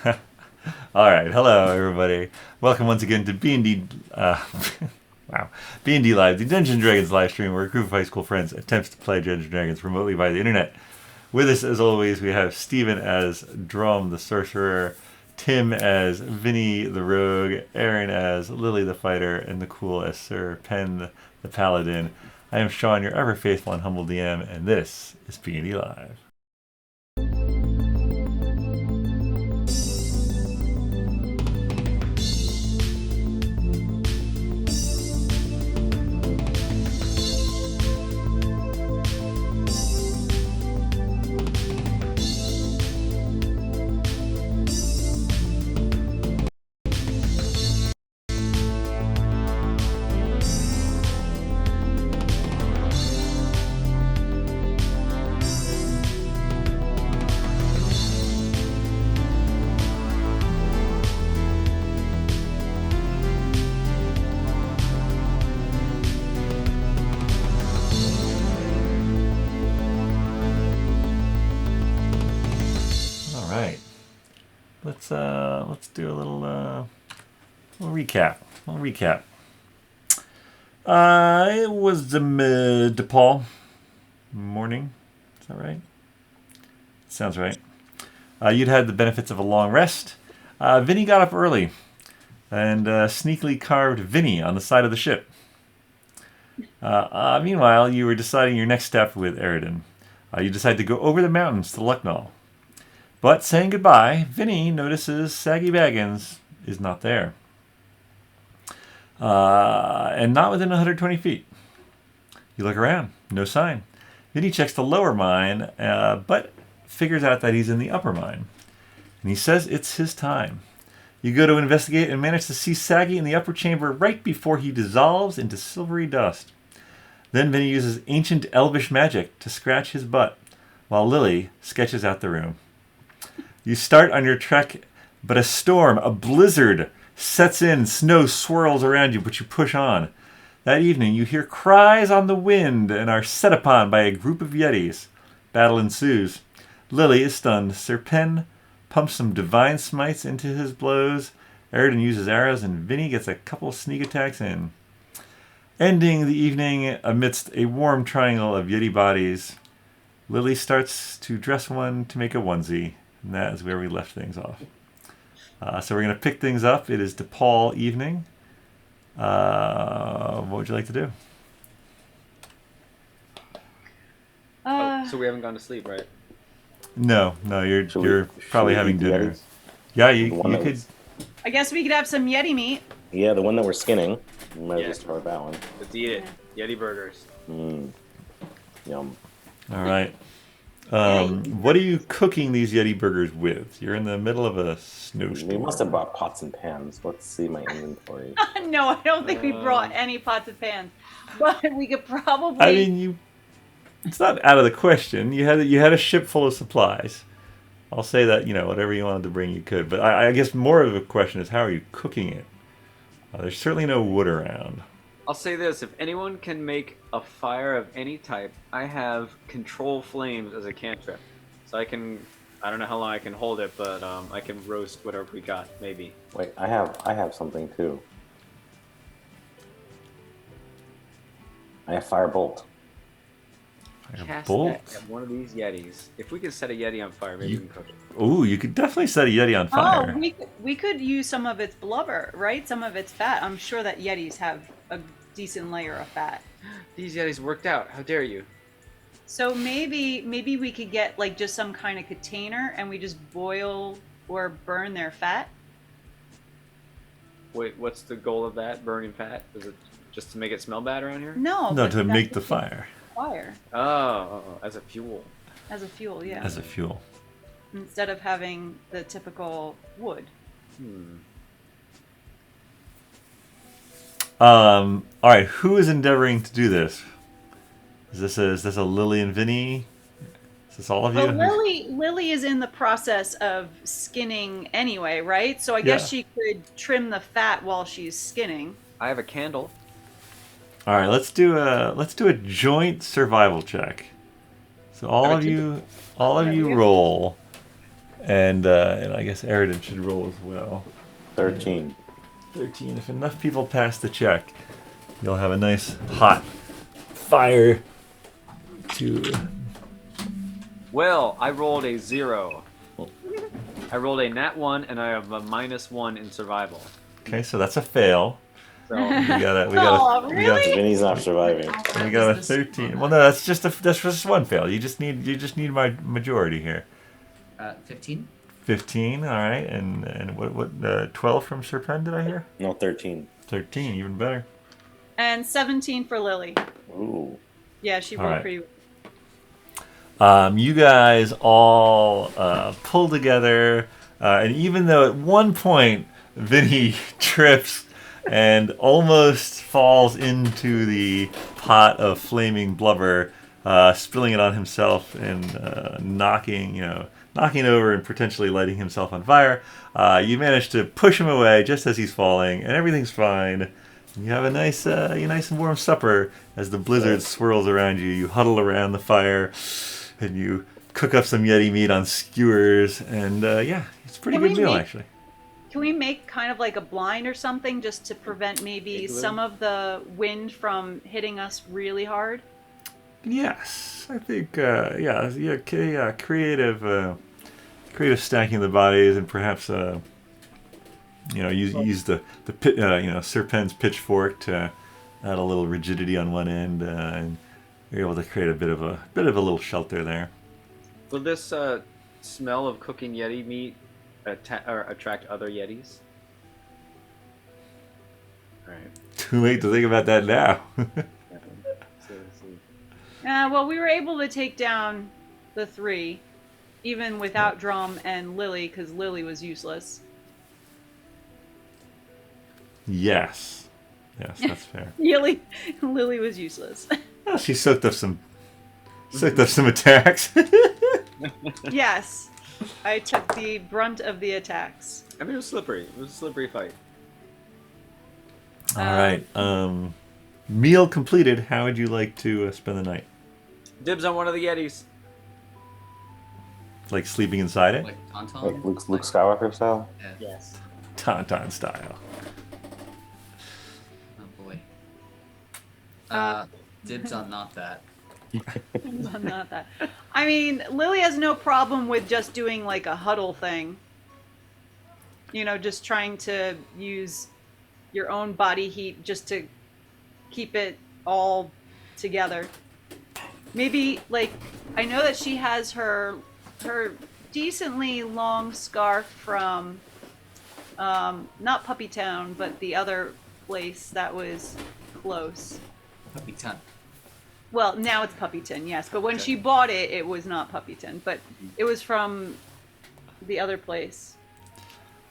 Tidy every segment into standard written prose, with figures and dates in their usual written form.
All right, hello everybody. Welcome once again to BND. Wow, BND Live, the Dungeons and Dragons live stream, where a group of high school friends attempts to play Dungeons and Dragons remotely via the internet. With us, as always, we have Steven as Dromm the sorcerer, Tim as Vinny the rogue, Erin as Lily the fighter, and Nakul as Sir Penn the paladin. I am Shawn, your ever faithful and humble DM, and this is BND Live. Let's do a little recap. It was the DePaul morning. Is that right? Sounds right. You'd had the benefits of a long rest. Vinny got up early and sneakily carved Vinny on the side of the ship. Meanwhile, you were deciding your next step with Erin. You decided to go over the mountains to Lucknow. But saying goodbye, Vinny notices Saggy Baggins is not there. And not within 120 feet. You look around, no sign. Vinny checks the lower mine, but figures out that he's in the upper mine. And he says it's his time. You go to investigate and manage to see Saggy in the upper chamber right before he dissolves into silvery dust. Then Vinny uses ancient elvish magic to scratch his butt, while Lily sketches out the room. You start on your trek, but a storm, a blizzard, sets in. Snow swirls around you, but you push on. That evening, you hear cries on the wind and are set upon by a group of yetis. Battle ensues. Lily is stunned. Sir Penn pumps some divine smites into his blows. Erin uses arrows, and Vinny gets a couple sneak attacks in. Ending the evening amidst a warm triangle of yeti bodies, Lily starts to dress one to make a onesie. And that is where we left things off. So we're going to pick things up. It is DePaul evening. What would you like to do? So we haven't gone to sleep, right? No, you're probably having dinner. Yeah, you could. I guess we could have some Yeti meat. Yeah, the one that we're skinning. We might just start that one. Let's eat it. Yeti burgers. Yum. All right. What are you cooking these Yeti burgers with? You're in the middle of a snowstorm. We must have brought pots and pans. Let's see my inventory. No, I don't think we brought any pots and pans. But we could probably... I mean, it's not out of the question. You had a ship full of supplies. I'll say that, whatever you wanted to bring, you could. But I guess more of a question is, how are you cooking it? There's certainly no wood around. I'll say this, if anyone can make a fire of any type, I have control flames as a cantrip. So I don't know how long I can hold it, but I can roast whatever we got, maybe. Wait, I have something too. I have firebolt. Cast Firebolt? that at one of these Yetis. If we can set a Yeti on fire, maybe we can cook it. Ooh, you could definitely set a Yeti on fire. Oh, we could use some of its blubber, right? Some of its fat. I'm sure that Yetis have a decent layer of fat. These Yetis worked out. How dare you? So maybe we could get like just some kind of container and we just boil or burn their fat. Wait, what's the goal of that? Burning fat? Is it just to make it smell bad around here? No, to make the fire. Fire. Oh, as a fuel. As a fuel, yeah. As a fuel. Instead of having the typical wood. All right, who is endeavoring to do this? Is this a Lily and Vinny? Is this all of you? Well, Lily is in the process of skinning anyway, right? So I guess she could trim the fat while she's skinning. I have a candle. All right, let's do a joint survival check. So all of you roll. And I guess Erin should roll as well. 13. 13. If enough people pass the check, you'll have a nice hot fire to... Well, I rolled a 0. I rolled a nat 1, and I have a -1 in survival. Okay, so that's a fail. So We got Oh, a really? Vinny's not surviving. we got a 13. Well, no, that's just one fail. You just need my majority here. 15. 15. All right, and what 12 from Serpent? Did I hear? No, 13. 13, even better. And 17 for Lily. Ooh. Yeah, she All rolled right. pretty. You guys all pull together, and even though at one point Vinny trips and almost falls into the pot of flaming blubber, spilling it on himself and knocking over and potentially lighting himself on fire, you manage to push him away just as he's falling, and everything's fine. You have a nice and warm supper as the blizzard swirls around you. You huddle around the fire, and you cook up some Yeti meat on skewers, and it's a pretty good meal actually. Can we make kind of like a blind or something just to prevent maybe some of the wind from hitting us really hard? Yes, I think creative stacking of the bodies, and perhaps use the Serpent's pitchfork to add a little rigidity on one end, and you're able to create a bit of a little shelter there. will this smell of cooking Yeti meat attract other Yetis? All right. Too late to think about that now. Well, we were able to take down the 3, even without Dromm and Lily, because Lily was useless. Yes, that's fair. Lily was useless. Well, she soaked up some attacks. Yes, I took the brunt of the attacks. I mean, it was slippery. It was a slippery fight. All right. Meal completed. How would you like to spend the night? Dibs on one of the Yetis. Like sleeping inside it? Like Tauntaun? Like Luke Skywalker style? Yeah. Yes. Tauntaun style. Oh boy. Dibs on not that. Not that. I mean, Lily has no problem with just doing like a huddle thing. Just trying to use your own body heat just to keep it all together. Maybe, I know that she has her decently long scarf from, not Puppy Town, but the other place that was close. Puppyton. Well, now it's Puppyton, yes. But when she bought it, it was not Puppyton. But it was from the other place.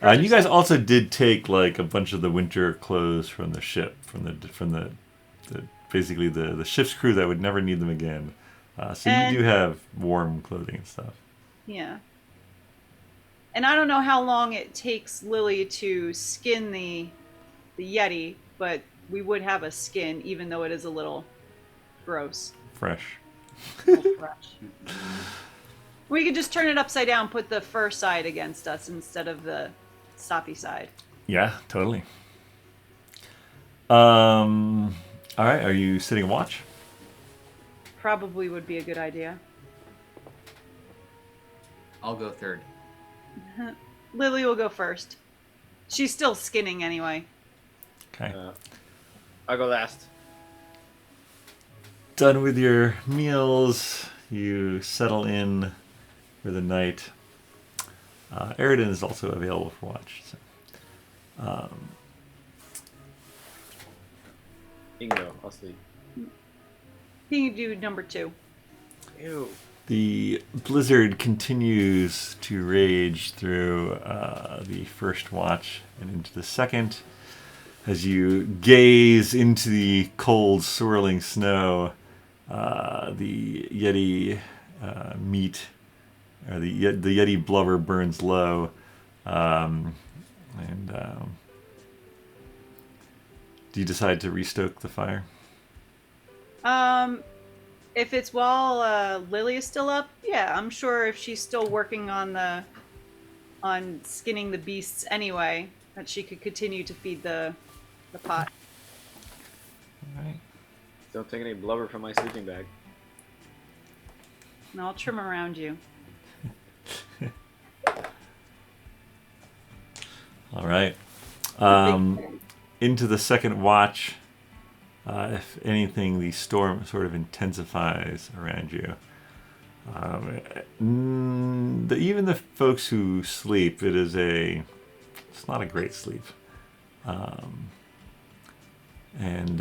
And you guys also did take a bunch of the winter clothes from the ship, from the basically the ship's crew that would never need them again. So you do have warm clothing and stuff. Yeah. And I don't know how long it takes Lily to skin the Yeti, but we would have a skin, even though it is a little gross. Fresh. A little fresh. We could just turn it upside down, put the fur side against us instead of the soppy side. Yeah, totally. All right, are you sitting watch? Probably would be a good idea. I'll go third. Lily will go first. She's still skinning anyway. Okay. I'll go last. Done with your meals, you settle in for the night. Erin is also available for watch. So. Bingo. I'll sleep. You can do number 2. Ew. The blizzard continues to rage through the first watch and into the second. As you gaze into the cold, swirling snow, the Yeti meat, or the Yeti blubber burns low. Do you decide to restoke the fire? If it's while Lily is still up, yeah, I'm sure if she's still working on the on skinning the beasts anyway, that she could continue to feed the pot. All right. Don't take any blubber from my sleeping bag. And I'll trim around you. All right. Into the second watch. If anything, the storm sort of intensifies around you. Even the folks who sleep, it's not a great sleep. And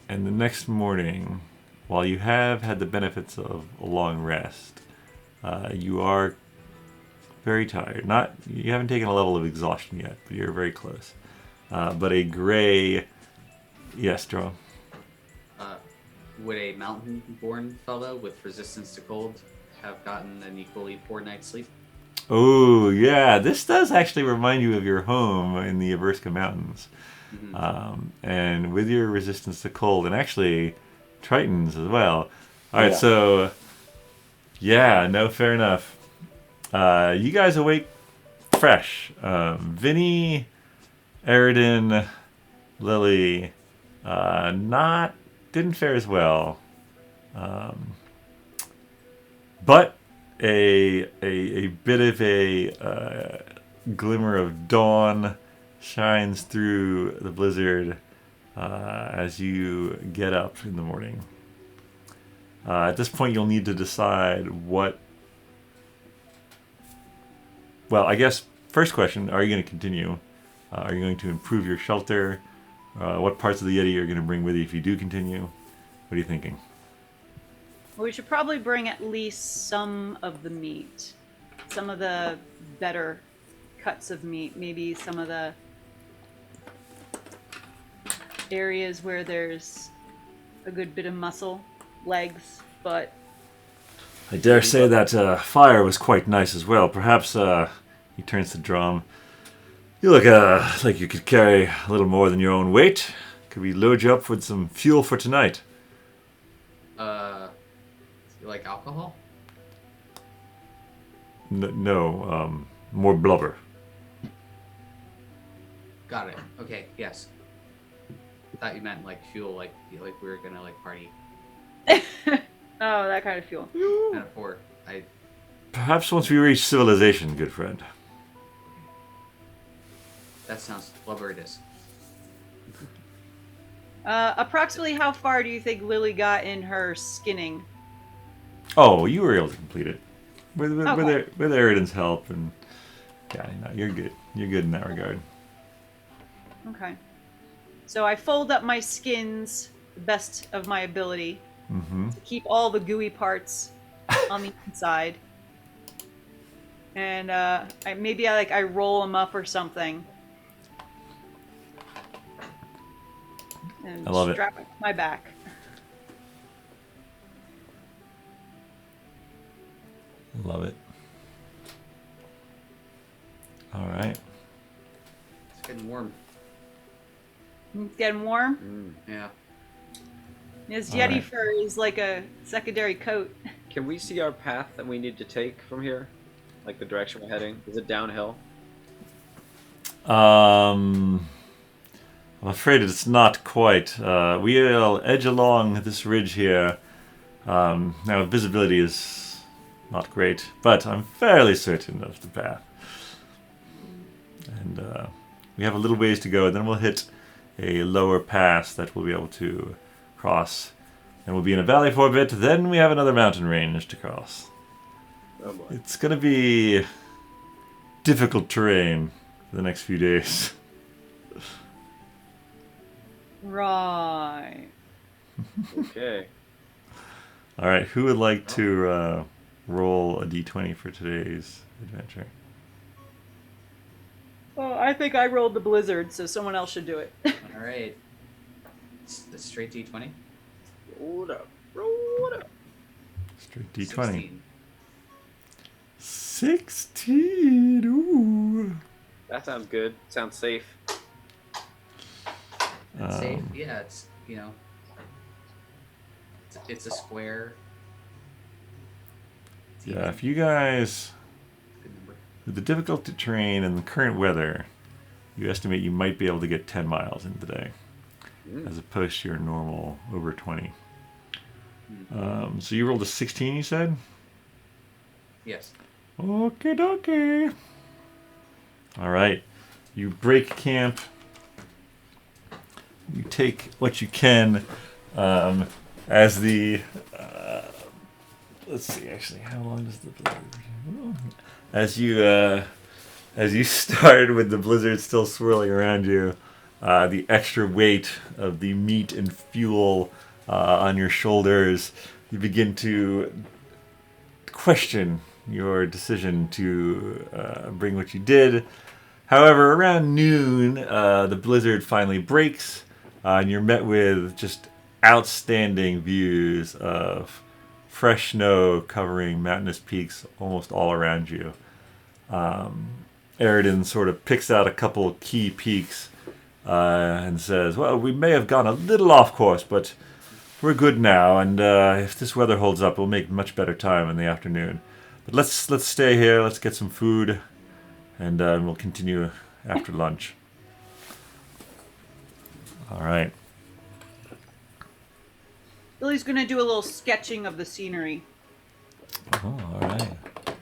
the next morning, while you have had the benefits of a long rest, you are very tired. You haven't taken a level of exhaustion yet, but you're very close. But a gray, yes, Dromm. Would a mountain-born fellow with resistance to cold have gotten an equally poor night's sleep? Oh, yeah. This does actually remind you of your home in the Averska Mountains. Mm-hmm. And with your resistance to cold, and actually tritons as well. All right, Yeah. so, yeah, no, fair enough. You guys awake fresh. Vinny, Erin, Lily, didn't fare as well. But a bit of a glimmer of dawn shines through the blizzard as you get up in the morning. At this point, you'll need to decide what. Well, I guess first question: are you going to continue? Are you going to improve your shelter? What parts of the Yeti are you going to bring with you if you do continue? What are you thinking? Well, we should probably bring at least some of the meat. Some of the better cuts of meat. Maybe some of the areas where there's a good bit of muscle, legs, but... I dare say that fire was quite nice as well. Perhaps, he turns to Dromm. You look like you could carry a little more than your own weight. Could we load you up with some fuel for tonight? You like alcohol? No, more blubber. Got it. Okay, yes. I thought you meant like fuel, like we were gonna like party. Oh, that kind of fuel. Kind of poor. Perhaps once we reach civilization, good friend. That sounds blubberous. Approximately how far do you think Lily got in her skinning? Oh, you were able to complete it. With Okay. with Eridan's help, and yeah, no, you're good. You're good in that regard. Okay. So I fold up my skins the best of my ability Mm-hmm. to keep all the gooey parts on the inside. And I roll them up or something. And I love it. strap it to my back. Love it. All right. It's getting warm. It's getting warm. Yeah. This All Yeti right. fur is like a secondary coat. Can we see our path that we need to take from here? Like the direction we're heading? Is it downhill? I'm afraid it's not quite. We'll edge along this ridge here. Now, visibility is not great, but I'm fairly certain of the path. And we have a little ways to go, and then we'll hit a lower pass that we'll be able to cross. And we'll be in a valley for a bit, then we have another mountain range to cross. Oh boy. It's going to be difficult terrain for the next few days. Right. Okay. All right, who would like to roll a d20 for today's adventure? Well, I think I rolled the blizzard, so someone else should do it. All right. It's the straight D20. Roll it up. Roll it up. Straight d20. 16. 16. Ooh. That sounds good. Sounds safe. It's safe. Yeah, it's it's a square. It's Yeah, even. if you guys, Good number. With the difficult terrain and the current weather, you estimate you might be able to get 10 miles in the day, as opposed to your normal over 20. So you rolled a 16, you said? Yes. Okie dokie. All right. You break camp. You take what you can as the... let's see, actually, how long does the blizzard... As you started with the blizzard still swirling around you, the extra weight of the meat and fuel on your shoulders, you begin to question your decision to bring what you did. However, around noon, the blizzard finally breaks, and you're met with just outstanding views of fresh snow covering mountainous peaks almost all around you. Erin sort of picks out a couple key peaks and says, well, we may have gone a little off course, but we're good now, and if this weather holds up, we'll make much better time in the afternoon. But let's stay here, let's get some food, and we'll continue after lunch. All right. Lily's gonna do a little sketching of the scenery. Oh, all right.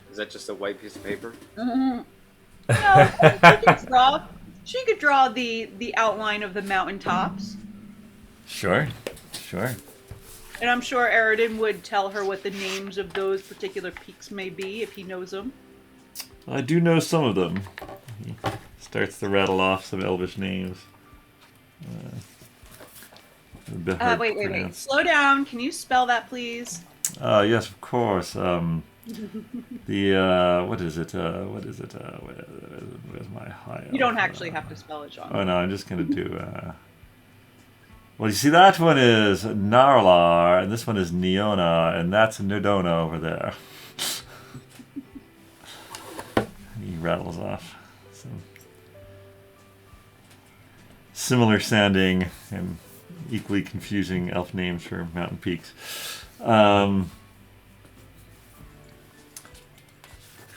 Is that just a white piece of paper? No, she could draw the outline of the mountaintops. Sure. And I'm sure Eridan would tell her what the names of those particular peaks may be if he knows them. I do know some of them. He starts to rattle off some elvish names. Wait. Slow down. Can you spell that, please? Yes, of course. What is it? Where's my high? You don't actually have to spell it, Shawn. Oh no, I'm just gonna do. Well, you see, that one is Narlar, and this one is Neona, and that's Nerdona over there. He rattles off some similar sounding and equally confusing elf names for mountain peaks. Are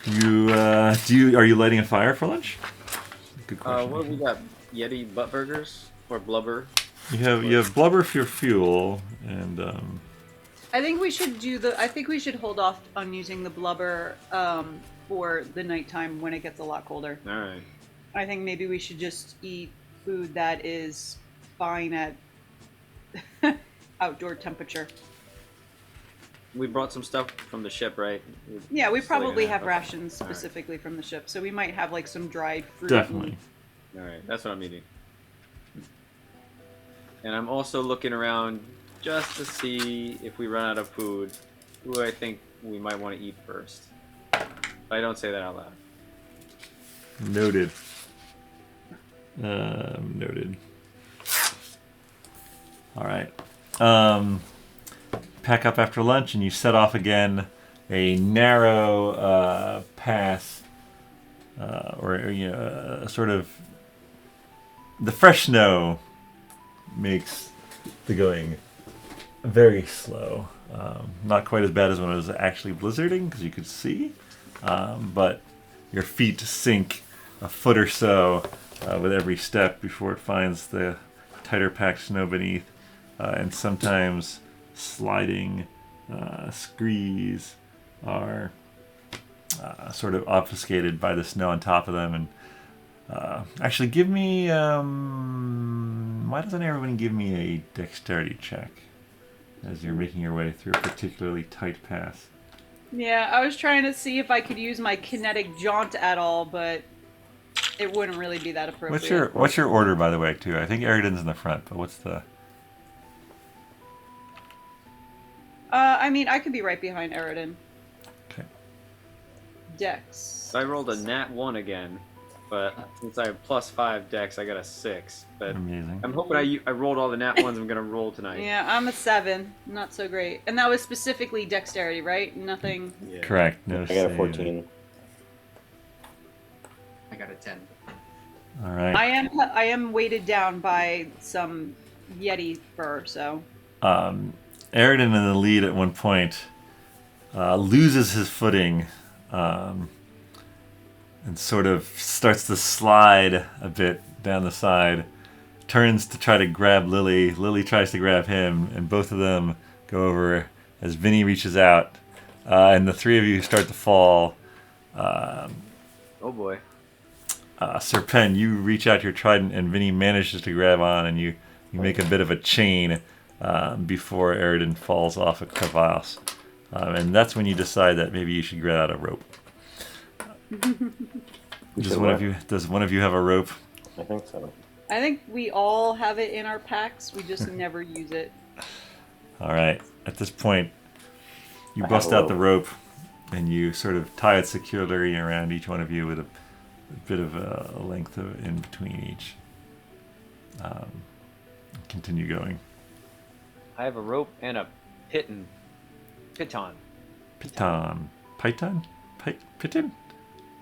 you lighting a fire for lunch? Good question. What have we got? Yeti butt burgers or blubber? You have blubber for your fuel, and I think we should hold off on using the blubber for the nighttime when it gets a lot colder. All right. I think maybe we should just eat food that is fine at outdoor temperature. We brought some stuff from the ship, right? Yeah, we probably have Okay. rations specifically from the ship, so we might have like some dried fruit. definitely. All right, that's what I'm eating. And I'm also looking around just to see if we run out of food, who I think we might want to eat first. But I don't say that out loud. Noted. Noted. All right. Pack up after lunch, and you set off again. A narrow pass, or sort of the fresh snow makes the going very slow. Not quite as bad as when it was actually blizzarding, because you could see, but your feet sink a foot or so with every step before it finds the tighter packed snow beneath, and sometimes sliding screes are sort of obfuscated by the snow on top of them. And actually, give me... why doesn't everyone give me a dexterity check as you're making your way through a particularly tight pass? Yeah, I was trying to see if I could use my kinetic jaunt at all, but it wouldn't really be that appropriate. What's your order, by the way, too? I think Eridan's in the front, but what's the... I mean, I could be right behind Eridan. Okay. Dex. So I rolled a nat 1 again, but since I have +5 dex, I got a 6. But Amazing. I'm hoping I rolled all the nat 1s I'm going to roll tonight. Yeah, I'm a 7. Not so great. And that was specifically dexterity, right? Nothing. Yeah. Correct. No I got a save. 14. I got a 10. All right. I am weighted down by some Yeti fur, so. Eridan in the lead at one point loses his footing and sort of starts to slide a bit down the side. Turns to try to grab Lily. Lily tries to grab him, and both of them go over as Vinny reaches out, and the three of you start to fall. Oh boy. Sir Pen, you reach out your trident, and Vinny manages to grab on, and you make a bit of a chain before Erin falls off a crevasse. And that's when you decide that maybe you should grab out a rope. Does one of you have a rope? I think so. I think we all have it in our packs. We just never use it. All right. At this point, you I bust have a out the rope, and you sort of tie it securely around each one of you with a bit of a length in between each. Continue going. I have a rope and a piton. Piton? Python? Piton?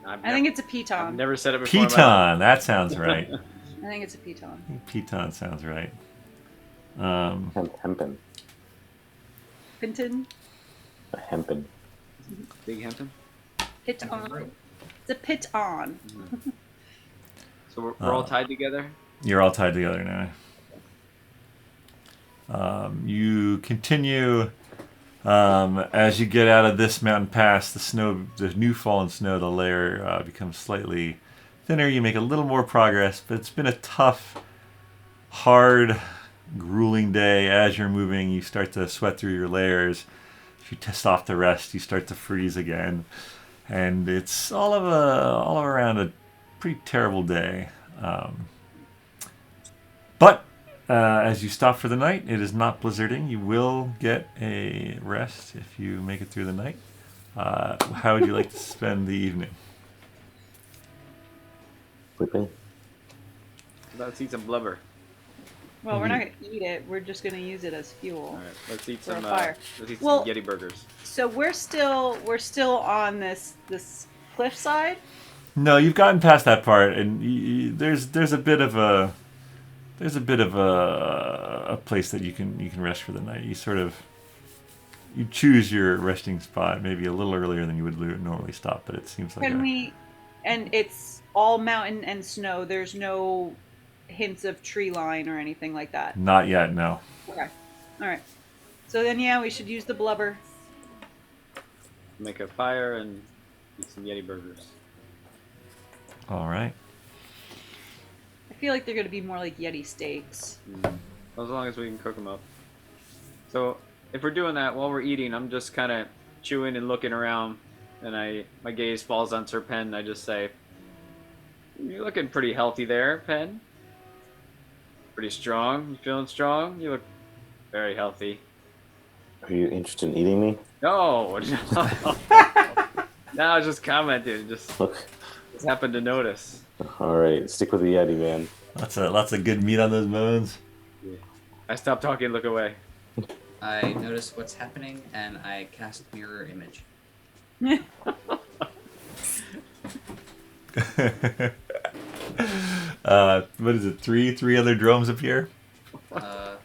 I think it's a piton. I've never said it before. Piton. That sounds right. I think it's a piton. Piton sounds right. Hempen. Pinton? A hempen. Big Hampton. Piton. It's a piton. So we're all tied together? You're all tied together now. You continue as you get out of this mountain pass. The new fallen snow, the layer becomes slightly thinner. You make a little more progress, but it's been a tough, hard, grueling day. As you're moving, you start to sweat through your layers. If you stop to rest, you start to freeze again, and it's all around a pretty terrible day. But as you stop for the night, it is not blizzarding. You will get a rest if you make it through the night. How would you like to spend the evening? Sleeping. Let's eat some blubber. Well, we're not going to eat it. We're just going to use it as fuel. All right, let's eat For a some. fire. Let's eat Well- some Yeti burgers. So we're still on this cliffside. No, you've gotten past that part, and there's a bit of a place that you can rest for the night. You choose your resting spot maybe a little earlier than you would normally stop, but it seems like Can we? And it's all mountain and snow. There's no hints of tree line or anything like that. Not yet, no. Okay. All right. So then, yeah, we should use the blubber. Make a fire and eat some Yeti burgers. All right. I feel like they're going to be more like Yeti steaks. As long as we can cook them up. So if we're doing that while we're eating, I'm just kind of chewing and looking around, and my gaze falls on Sir Pen. And I just say, "You're looking pretty healthy there, Pen. Pretty strong. You feeling strong? You look very healthy." Are you interested in eating me? No, no. No, I was just commenting. Just happened to notice. All right, stick with the Yeti, man. Lots of good meat on those bones. Yeah. I stop talking and look away. I notice what's happening and I cast mirror image. What is it? Three other drones appear? I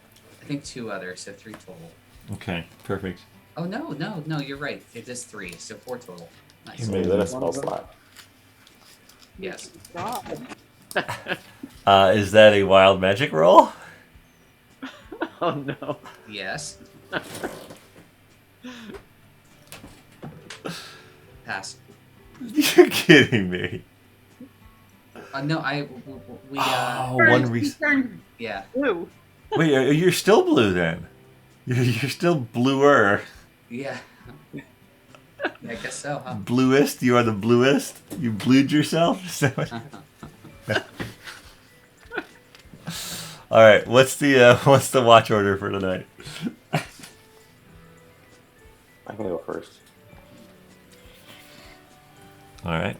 think 2 others, so 3 total. Okay, perfect. Oh no, you're right. It is 3, so 4 total. Nice. Maybe that a spell slot. Yes. God. Is that a wild magic roll? Oh no. Yes. Pass. You're kidding me. No, we One reason. Turn yeah. blue. Wait, you're still blue then? You're still bluer. Yeah. I guess so, huh? Bluest? You are the bluest? You blued yourself? Is that what- All right. What's the watch order for tonight? I can go first. All right.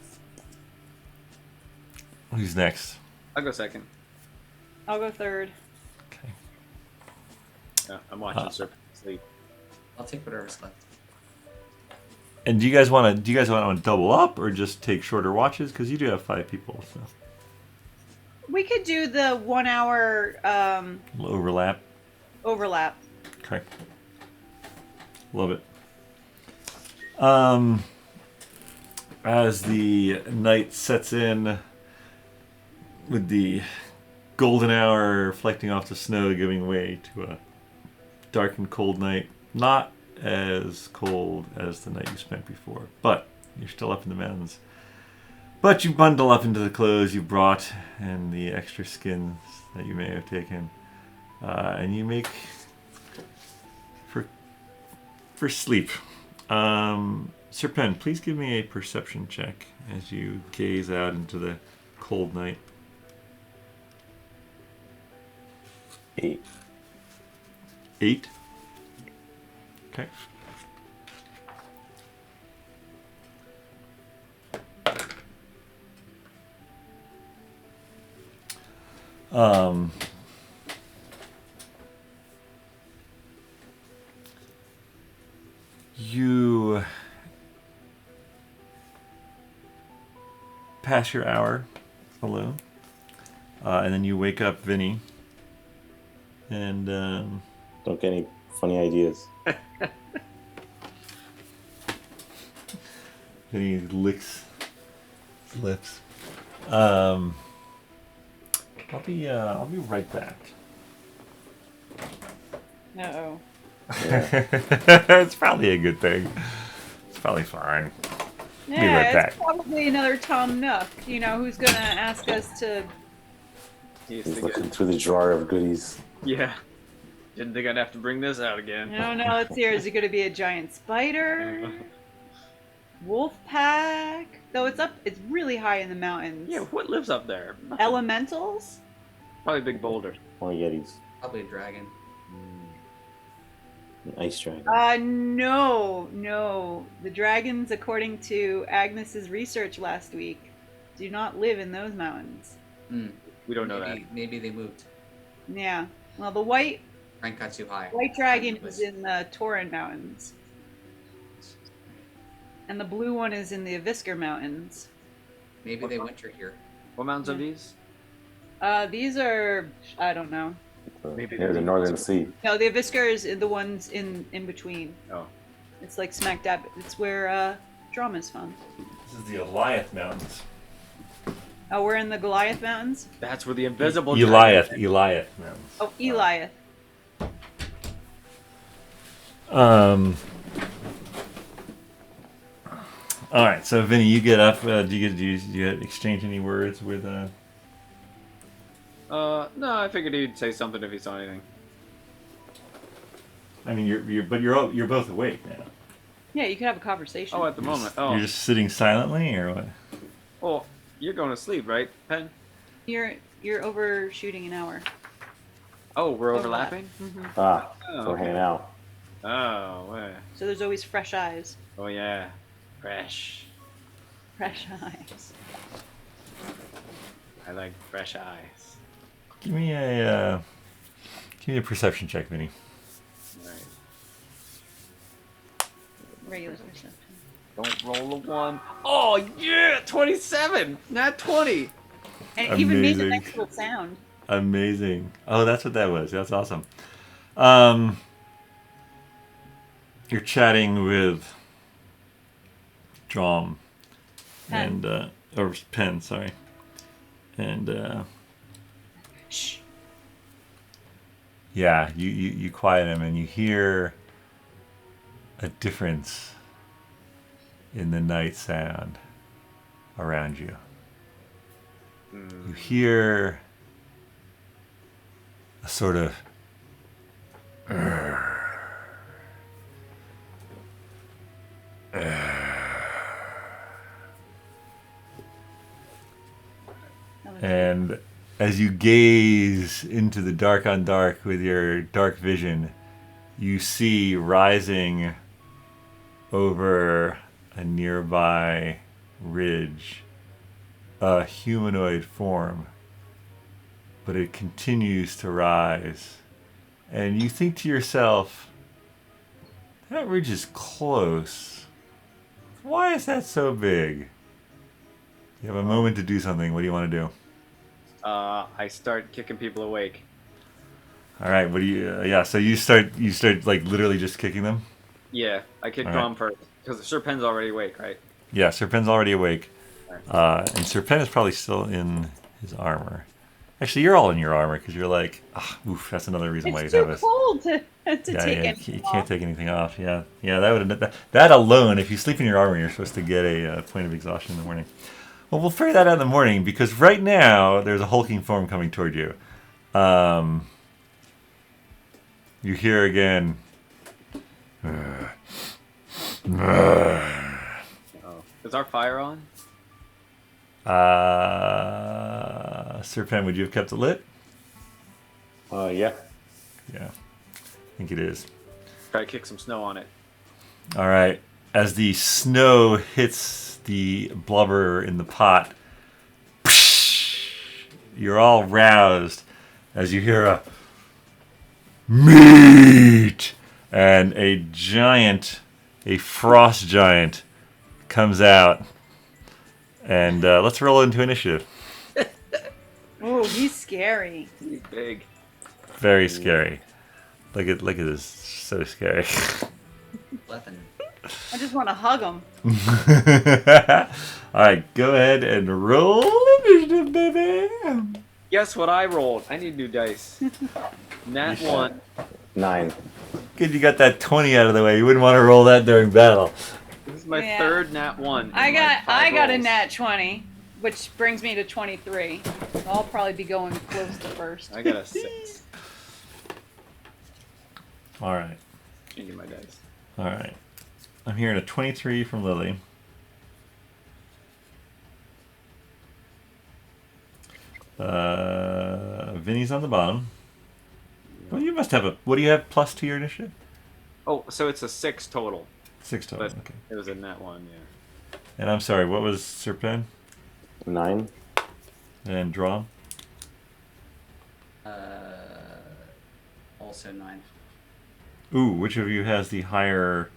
Who's next? I'll go second. I'll go third. Okay. Yeah, I'm watching Sir Pen sleep. I'll take whatever's left. And do you guys want to double up or just take shorter watches? Because you do have 5 people, so We could do the 1 hour overlap. overlap. Okay. Love it. as the night sets in with the golden hour reflecting off the snow, giving way to a dark and cold night. Not as cold as the night you spent before, but you're still up in the mountains. But you bundle up into the clothes you brought and the extra skins that you may have taken, and you make for sleep. Sir Pen, please give me a perception check as you gaze out into the cold night. 8. 8? Okay. You pass your hour alone, and then you wake up Vinny, and Don't get any funny ideas. Vinny licks his lips. I'll be right back. Uh-oh. It's probably a good thing. It's probably fine. Yeah, Be right it's back. probably another Tom Nook, who's gonna ask us to... He's He's the looking guy. through the drawer of goodies. Yeah. Didn't think I'd have to bring this out again. I don't know, let's hear, is it gonna be a giant spider? Wolf pack? Though it's really high in the mountains. Yeah, what lives up there? Elementals? Probably big boulders. More Yetis. Probably a dragon. An ice dragon. No. The dragons, according to Agnes's research last week, do not live in those mountains. Hmm. We don't know that. Maybe they moved. Yeah. Well, the white Rank got too high. dragon is in the Tauren Mountains. And the blue one is in the Avisker Mountains. Maybe they winter here. What mountains are these? These are, I don't know. Maybe Near the they're- Northern Sea. No, the Avisker is the ones in between. Oh. It's like smack dab. It's where Dromm is from. This is the Elyith Mountains. Oh, we're in the Goliath Mountains? That's where the invisible Elyith dragon- Mountains. Oh, Elyith. All right, so Vinny, you get up. Do you exchange any words with? No, I figured he'd say something if he saw anything. I mean, you're both awake now. Yeah, you could have a conversation. Oh, at the moment. Oh. You're just sitting silently, or what? Well, you're going to sleep, right, Pen? You're overshooting an hour. Oh, we're overlapping? Hmm. Ah, Oh, we're okay. hanging out. Oh, yeah. So there's always fresh eyes. Oh, yeah. Fresh. Fresh eyes. I like fresh eyes. Give me a perception check, Vinny. Alright. Regular perception. Don't roll a 1. Oh, yeah! 27! Not 20! And it even made the Amazing. nice little sound. Amazing. Oh, that's what that was. That's awesome. You're chatting with Dromm Pen. and or Pen, sorry, and Shh. yeah, you quiet him and you hear a difference in the night sound around you. You hear a sort of and as you gaze into the dark on dark with your dark vision, you see rising over a nearby ridge a humanoid form, but it continues to rise. And you think to yourself, that ridge is close. Why is that so big? You have a moment to do something. What do you want to do? I start kicking people awake. All right. What do you? Yeah. So you start like literally just kicking them. Yeah, I kick All Dromm first. Because the Sir Pen's already awake, right? Yeah, Serpen's already awake. And Serpen is probably still in his armor. Actually, you're all in your armor because you're like, oof, that's another reason why you It's have too us. cold to take Yeah, anything you off. can't take anything off. Yeah, that would that alone. If you sleep in your armor, you're supposed to get a point of exhaustion in the morning. Well, we'll figure that out in the morning because right now there's a hulking form coming toward you. You hear again. Is our fire on? Serpen, would you have kept it lit? Yeah. Yeah, I think it is. Try to kick some snow on it. All right. As the snow hits the blubber in the pot, you're all roused as you hear a meat, and a giant, a frost giant, comes out. And let's roll into initiative. Oh, he's scary. He's big. Very scary. Look at this. So scary. 11. I just want to hug him. All right, go ahead and roll initiative, baby. Guess what I rolled? I need new dice. Nat 1. 9. Good, you got that 20 out of the way. You wouldn't want to roll that during battle. This is my Yeah. third Nat 1. I in, got like, 5 a rolls. nat 20, which brings me to 23. So I'll probably be going close to first. I got a 6. All right. Changing my dice. All right. I'm hearing a 23 from Lily. Vinny's on the bottom. Well, you must have a... What do you have plus to your initiative? Oh, so it's a 6 total. 6 total, But okay. it was a Nat 1, yeah. And I'm sorry, what was Serpen 9. and Dromm? Also 9. Ooh, which of you has the higher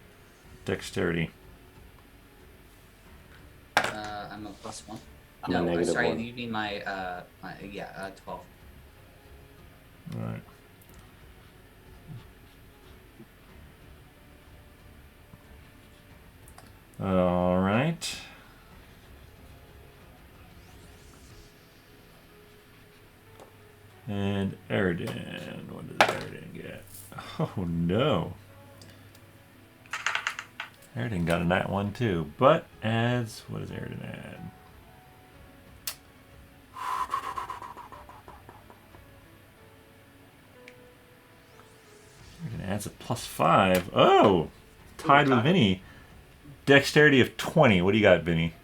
dexterity? I'm a +1. I'm a No, negative sorry, 1. you mean my 12. All right. All right. And Erin. What does Erin get? Oh no. Erin got a nat 1 too, but adds, what does Erin add? Erin adds a +5. Oh! Tied with Vinny. Dexterity of 20. What do you got, Vinny?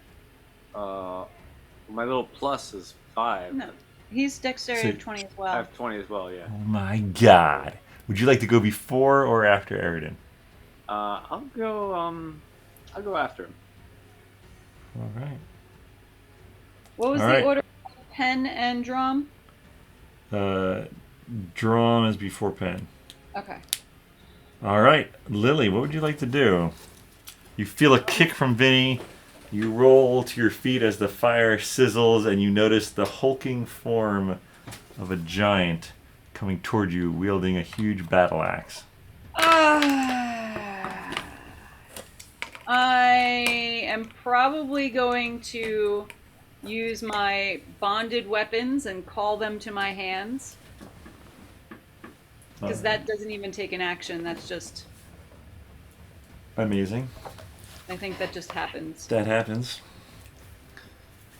My little plus is 5. No, he's dexterity So- of 20 as I well. have 20 as well, yeah. Oh my god. Would you like to go before or after Erin? I'll go after him. All right. What was All the right. order? Pen and drum? Dromm is before Pen. Okay. All right, Lily, what would you like to do? You feel a kick from Vinny. You roll to your feet as the fire sizzles, and you notice the hulking form of a giant coming toward you, wielding a huge battle axe. I am probably going to use my bonded weapons and call them to my hands. Because that doesn't even take an action, that's just... Amazing. I think that just happens. That happens.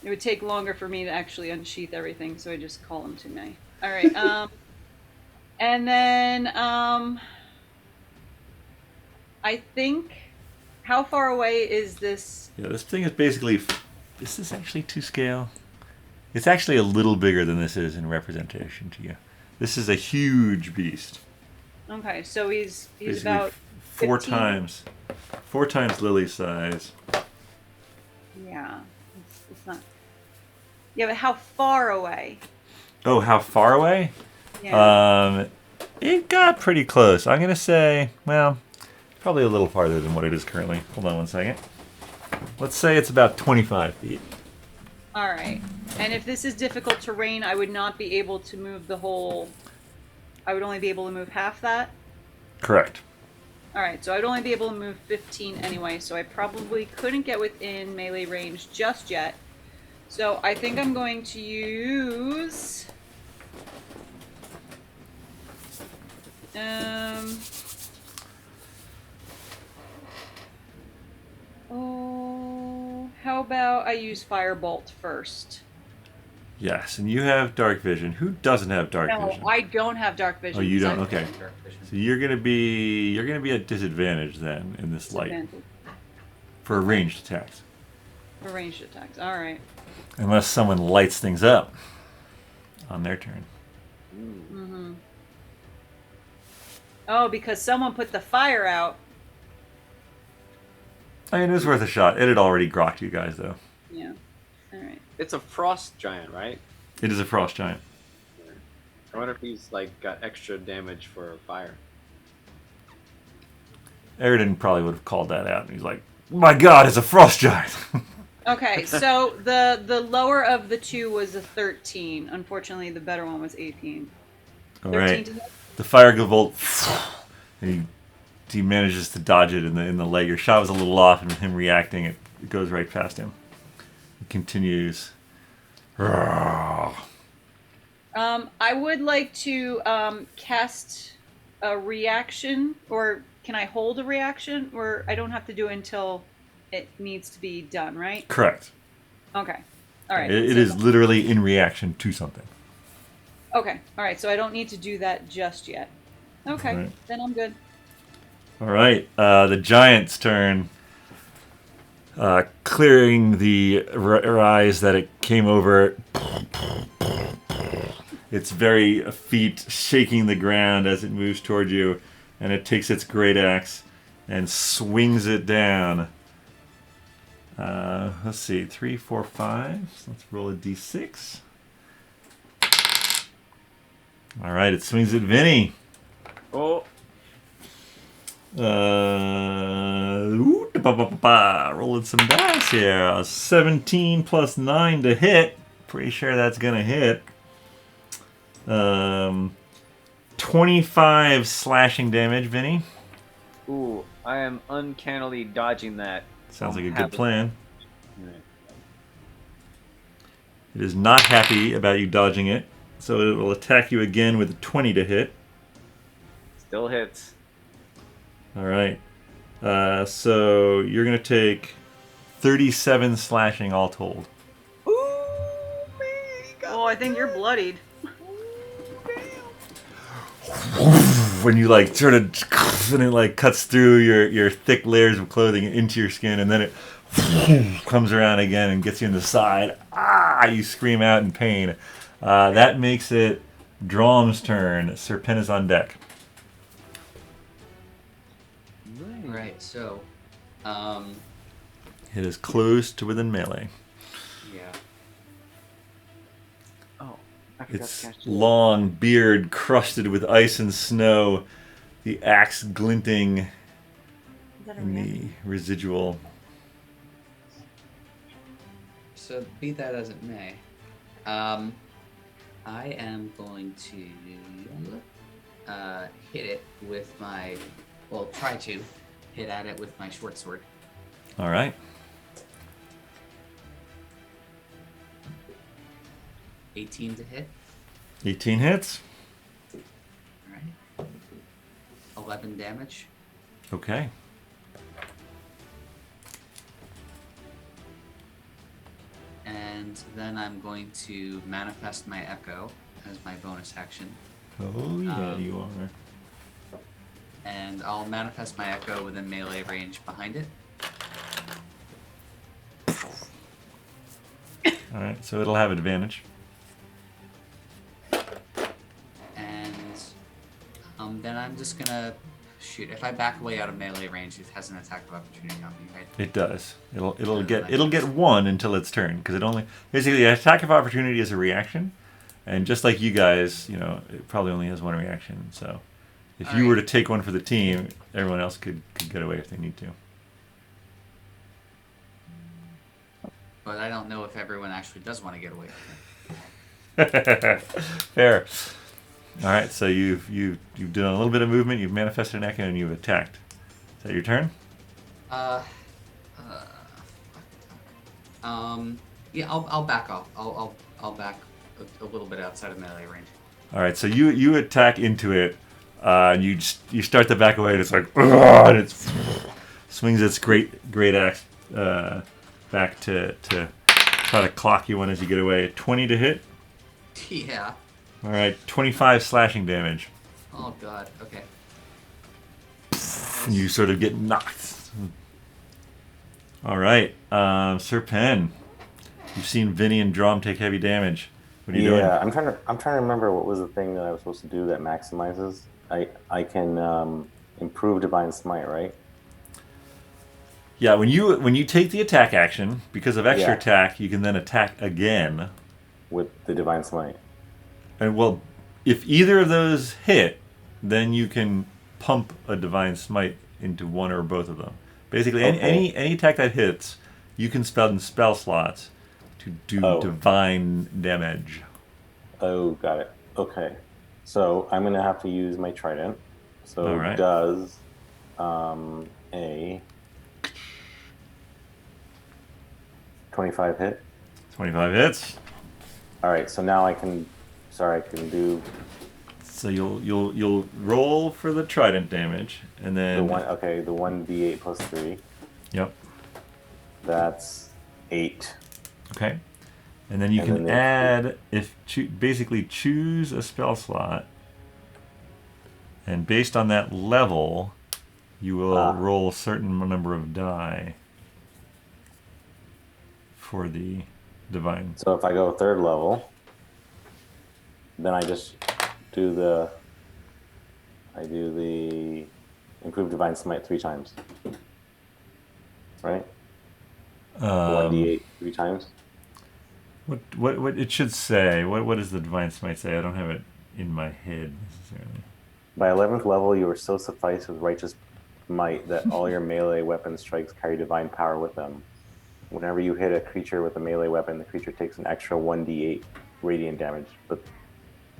It would take longer for me to actually unsheath everything, so I just call them to me. Alright, and then, I think... How far away is this? Yeah, this thing is basically... Is this actually to scale? It's actually a little bigger than this is in representation to you. This is a huge beast. Okay, so he's Basically about 4 15? times Lily's size. Yeah, it's not. Yeah, but how far away? Oh, how far away? Yeah. It got pretty close. I'm gonna say, well, probably a little farther than what it is currently. Hold on one second. Let's say it's about 25 feet. All right. And if this is difficult terrain, I would not be able to move the whole. I would only be able to move half that. Correct. Alright, so I'd only be able to move 15 anyway, so I probably couldn't get within melee range just yet. So I think I'm going to use... Oh, how about I use Firebolt first? Yes, and you have dark vision. Who doesn't have dark No, vision? I don't have dark vision. Oh, you so don't. I'm Okay. So you're gonna be at disadvantage then in this light disadvantaged for ranged attacks, for ranged attacks. All right. unless someone lights things up on their turn. Mm-hmm. Oh, because someone put the fire out. I mean, it was worth a shot. It had already grokked you guys, though. Yeah. All right. It's a frost giant, right? It is a frost giant. I wonder if he's like got extra damage for fire. Erin probably would have called that out, and he's like, "My God, it's a frost giant." Okay, so the lower of the two was a 13. Unfortunately, the better one was 18. All 13 right. to hit? The fire gavolt, and he manages to dodge it in the leg. Your shot was a little off, and with him reacting, it goes right past him. He continues. I would like to cast a reaction, or can I hold a reaction? Or I don't have to do it until it needs to be done, right? Correct. Okay. All right. It so- is literally in reaction to something. Okay. All right. So I don't need to do that just yet. Okay. Right. Then I'm good. All right. The giant's turn. Clearing the rise that it came over. Its very feet shaking the ground as it moves toward you, and it takes its great axe and swings it down. Let's see, 3, 4, 5. So let's roll a d6. All right, it swings at Vinny. Oh, Rolling some dice here. A 17 plus 9 to hit. Pretty sure that's gonna hit. 25 slashing damage, Vinny. ooh! I am uncannily dodging that. Sounds like a good Happy. plan. Right. It is not happy about you dodging it, so it will attack you again with a 20 to hit. Still hits. All right. So you're going to take 37 slashing all told. Oh, I think you're bloodied. When you like sort of, and it like cuts through your thick layers of clothing into your skin, and then it comes around again and gets you in the side. Ah! You scream out in pain. That makes it Dromm's turn. Serpent is on deck. Right, so, It is close to within melee. yeah. Oh, I forgot Its to catch long beard crusted with ice and snow, the axe glinting Is that a in reaction? the residual. So, be that as it may, I am going to hit it with my, well, try to hit at it with my short sword. All right. 18 to hit. 18 hits. Alright. 11 damage. Okay. And then I'm going to manifest my echo as my bonus action. Oh, yeah, you are. And I'll manifest my echo within melee range behind it. All right, so it'll have advantage. And then I'm just gonna shoot. If I back away out of melee range, it has an attack of opportunity on me, right? It does. It'll get one until its turn, because it only basically the attack of opportunity is a reaction, and just like you guys, you know, it probably only has one reaction. So if you were to take one for the team, everyone else could get away if they need to. But I don't know if everyone actually does want to get away from it. Fair. All right, so you've done a little bit of movement, you've manifested an echo, and you've attacked. that your turn? Yeah, I'll back off. I'll back a little bit outside of melee range. All right, so you attack into it, and you start to back away, and it's like, "Ugh," and it swings its great axe back to try to clock you one as you get away. 20 to hit. Yeah. All right, 25 slashing damage. Oh god. Okay. And you sort of get knocked. All right, Sir Penn. You've seen Vinny and Dromm take heavy damage. What are you doing? Yeah, I'm trying to remember what was the thing that I was supposed to do that maximizes. I can improve divine smite, right? Yeah, when you take the attack action, because of extra Yeah. attack, you can then attack again. With the divine smite. And well, if either of those hit, then you can pump a divine smite into one or both of them. Basically, any attack that hits, you can spell in spell slots to do divine damage. Oh, got it. Okay, so I'm gonna have to use my trident. So All right. it does a 25 hit. 25 hits. All right, so now I can do So you'll roll for the trident damage, and then the one. Okay, the 1d8 plus 3. Yep. That's 8. Okay. And then you And can then basically choose a spell slot, and based on that level, you will roll a certain number of die for the divine. So if I go 3rd level, then I just do the improved divine smite 3 times, right? 1d8 3 times. What it should say? What does the divine smite say? I don't have it in my head necessarily. By 11th level, you are so sufficed with righteous might that all your melee weapon strikes carry divine power with them. Whenever you hit a creature with a melee weapon, the creature takes an extra 1d8 radiant damage. But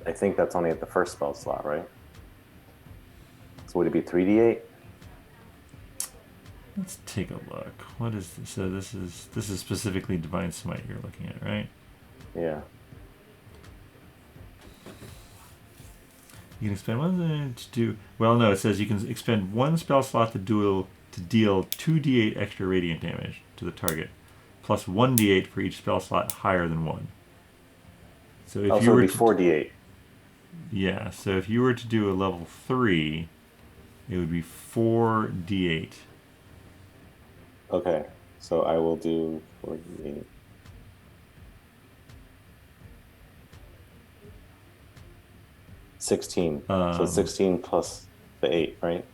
I think that's only at the first spell slot, right? So would it be 3d8? Let's take a look. What is this? So this is specifically divine smite you're looking at, right? Yeah. You can expend one to do. Well, no, it says you can expend one spell slot to deal 2d8 extra radiant damage to the target, plus 1d8 for each spell slot higher than 1. So if you it were would be 4d8. Yeah, so if you were to do a level 3, it would be 4d8. Okay, so I will do 4d8. So 16 plus the 8, right?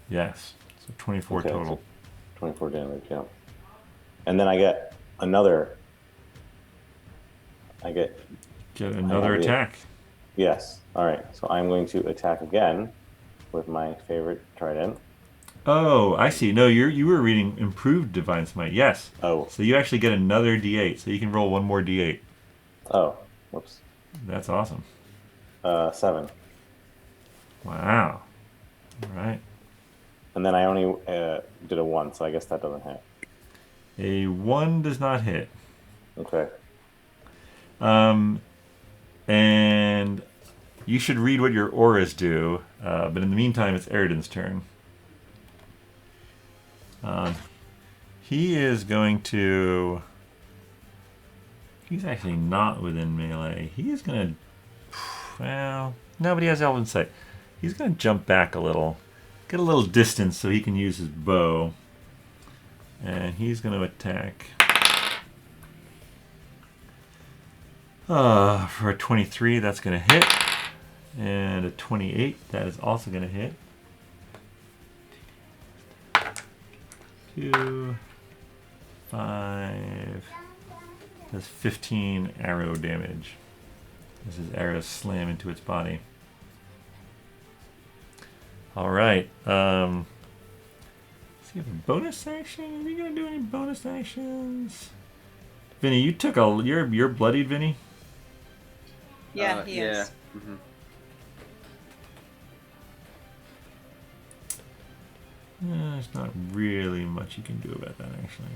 Yes, so 24 Okay, total. so 24 damage, yeah. And then I get another. Get another attack. Yes. All right. So I'm going to attack again with my favorite trident. Oh, I see. No, you were reading improved divine smite. Yes. Oh. So you actually get another d8. So you can roll one more d8. Oh. Whoops. That's awesome. 7. Wow. All right. And then I only did a 1, so I guess that doesn't hit. A 1 does not hit. Okay. And you should read what your auras do. But in the meantime, it's Eridan's turn. He is going to... He's actually not within melee. He is going to... Well, nobody has elven sight. He's going to jump back a little. Get a little distance so he can use his bow. And he's going to attack. For a 23, that's going to hit. And a 28, that is also going to hit. 2, 5. That's 15 arrow damage. As his arrows slam into its body. All right. Does he have a bonus action? Are you gonna do any bonus actions? Vinny, you took you're bloodied, Vinny. Yeah, he is. Yeah. Mm-hmm. There's not really much you can do about that, actually.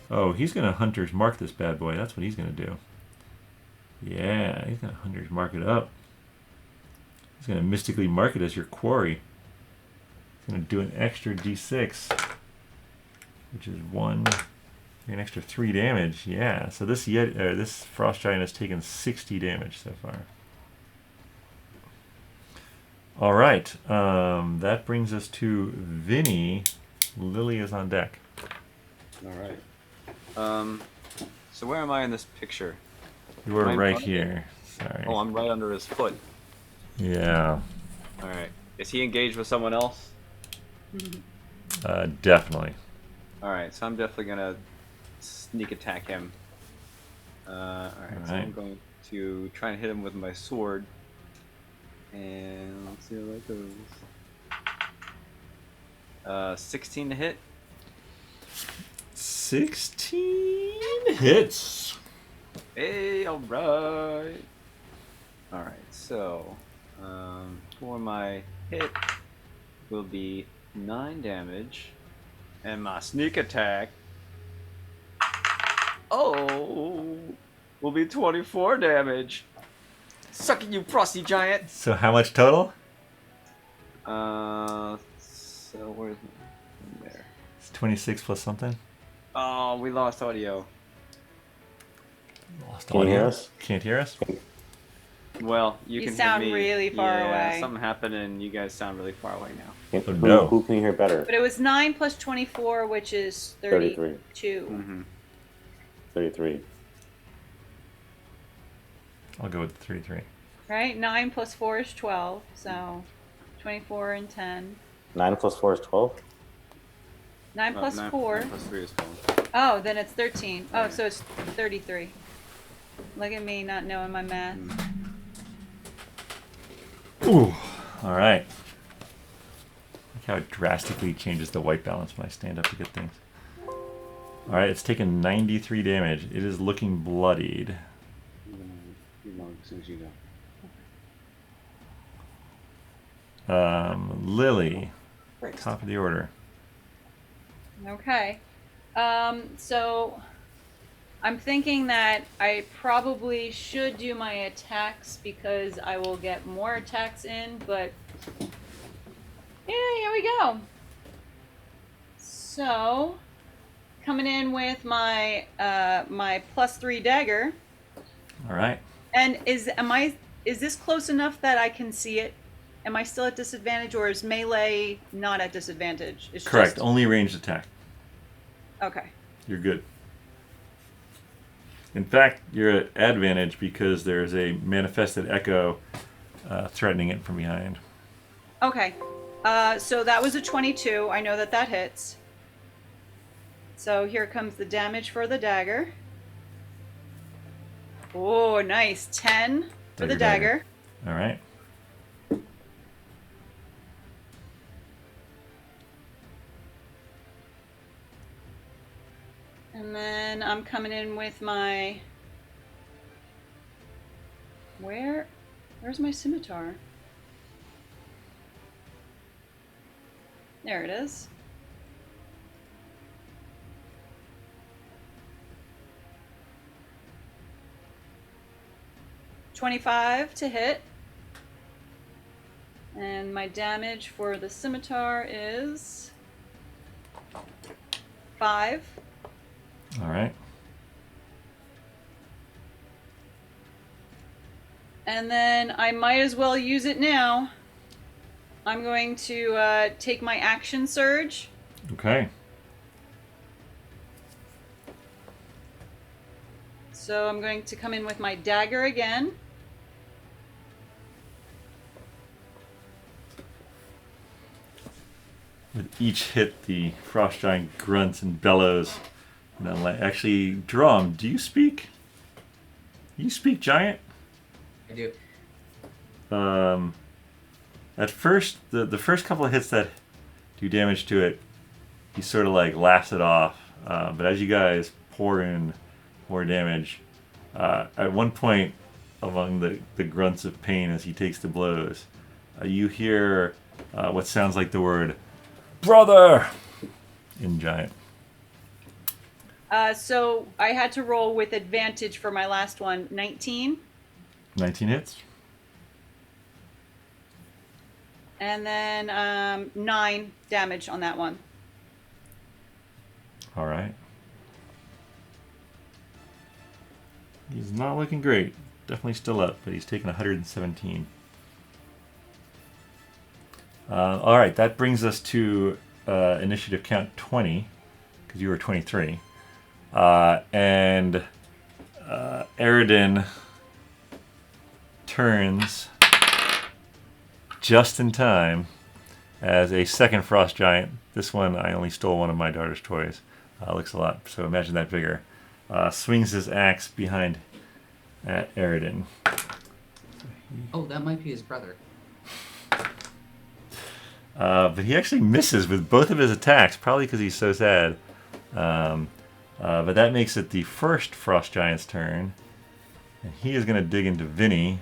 Oh, he's going to Hunter's Mark this bad boy. That's what he's going to do. Yeah, he's going to Hunter's Mark it up. He's going to mystically mark it as your quarry. He's going to do an extra d6, which is an extra 3 damage. Yeah, so this frost giant has taken 60 damage so far. All right, that brings us to Vinny. Lily is on deck. All right. So where am I in this picture? You are Am I in right front of him? here. Sorry. Oh, I'm right under his foot. Yeah, All right. Is he engaged with someone else? definitely. All right. So I'm definitely gonna sneak attack him. All right. So I'm going to try and hit him with my sword. And let's see how that goes. 16 to hit. 16 hits. Hey, all right. All right. So, for my hit will be 9 damage, and my sneak attack, will be 24 damage. Suck it, you frosty giant. So how much total? So where's my there? It's 26 plus something. Oh, we lost audio. Lost Can you audio. hear us? Can't hear us? Well, you You can sound hear me. really far yeah, away. Something happened, and you guys sound really far away now. Oh, no. Who can you hear better? But it was 9 plus 24, which is 32. 33. I'll go with the 3-3. Right? 9 plus 4 is 12, so 24 and 10. 9 plus 4 is 12? 9 plus 4. 9 plus 3 is 12. Oh, then it's 13. Oh, so it's 33. Look at me not knowing my math. Ooh. All right. Look how it drastically changes the white balance when I stand up to get things. All right, it's taken 93 damage. It is looking bloodied. As soon as you go. Lily, top of the order. Okay. So I'm thinking that I probably should do my attacks because I will get more attacks in, but yeah, here we go. So coming in with my my +3 dagger. All right. And is this close enough that I can see it? Am I still at disadvantage, or is melee not at disadvantage? It's Correct. just- Only ranged attack. Okay. You're good. In fact, you're at advantage because there's a manifested echo threatening it from behind. Okay. So that was a 22. I know that hits. So here comes the damage for the dagger. Oh, nice. 10 for the dagger. All right. And then I'm coming in with my... Where's my scimitar? There it is. $25 to hit. And my damage for the scimitar is 5. All right. And then I might as well use it now. I'm going to take my action surge. Okay. So I'm going to come in with my dagger again. With each hit, the frost giant grunts and bellows. And actually, Dromm, do you speak? You speak giant? I do. At first, the first couple of hits that do damage to it, he sort of like laughs it off. But as you guys pour in more damage, at one point, among the grunts of pain as he takes the blows, you hear what sounds like the word brother! In giant. So I had to roll with advantage for my last one. 19. 19 hits. And then 9 damage on that one. All right. He's not looking great. Definitely still up, but he's taken 117. All right, that brings us to initiative count 20, because you were 23. And Erin turns just in time as a second frost giant. This one, I only stole one of my daughter's toys. Looks a lot, so imagine that bigger. Swings his axe behind at Erin. Oh, that might be his brother. But he actually misses with both of his attacks, probably because he's so sad. But that makes it the first frost giant's turn. And he is going to dig into Vinny,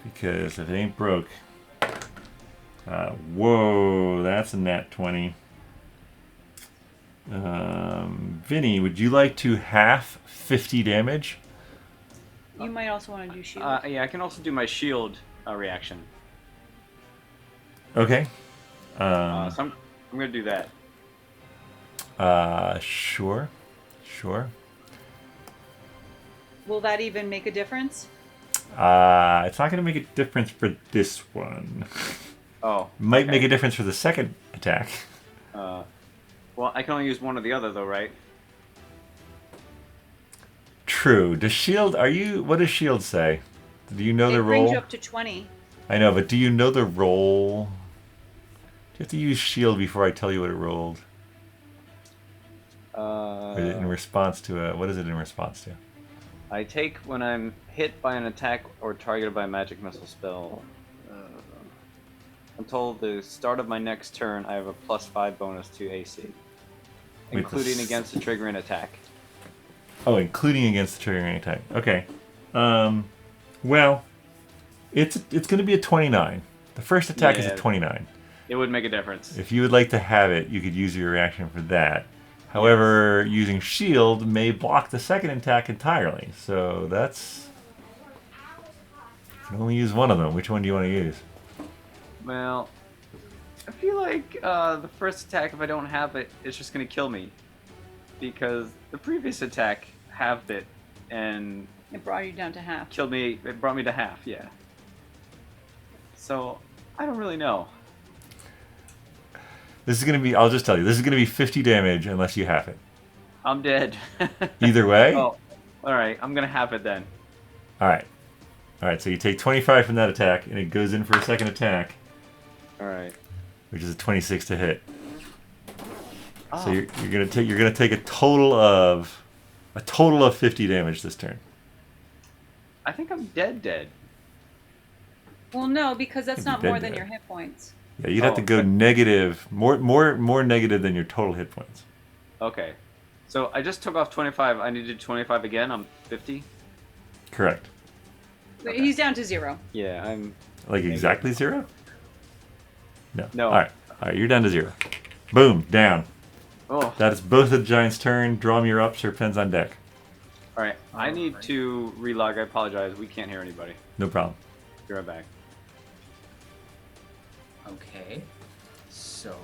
because if it ain't broke... whoa, that's a nat 20. Vinny, would you like to half 50 damage? You might also want to do shield. Yeah, I can also do my shield reaction. Okay. So I'm gonna do that. Sure. Will that even make a difference? It's not going to make a difference for this one. Oh. Might okay. make a difference for the second attack. Well, I can only use one or the other, though, right? True. Does shield? What does shield say? Do you know the It brings roll? you up to 20. I know, but do you know the roll? Do you have to use shield before I tell you what it rolled? Or is it in response to what is it in response to? I take when I'm hit by an attack or targeted by a magic missile spell. Until the start of my next turn, I have a +5 bonus to AC, including against the triggering attack. Oh, including against the triggering attack. Okay. Well, it's going to be a 29. The first attack is a 29. It would make a difference. If you would like to have it, you could use your reaction for that. However, using shield may block the second attack entirely. So that's... You can only use one of them. Which one do you want to use? Well, I feel like the first attack, if I don't have it, it's just going to kill me. Because the previous attack halved it and... It brought you down to half. Killed me. It brought me to half, yeah. So, I don't really know. This is going to be... I'll just tell you. This is going to be 50 damage unless you have it. I'm dead. Either way? Oh, alright. I'm going to have it then. Alright. Alright, so you take 25 from that attack, and it goes in for a second attack. Alright. Which is a 26 to hit. Oh. So you're gonna take a total of 50 damage this turn. I think I'm dead. Well, no, because that's You'd not be more dead than dead. your hit points. Yeah, you'd have to go okay. negative, more negative than your total hit points. Okay. So I just took off 25. I need to do 25 again. I'm 50. Correct. But he's down to 0. Yeah, I'm... Like exactly 0? No. No. All right, you're down to 0. Boom, down. Oh. That is both of the giant's turn. Dromm, you're up. Serpen's on deck. Alright, I need to relog. I apologize. We can't hear anybody. No problem. Be right back. Okay. So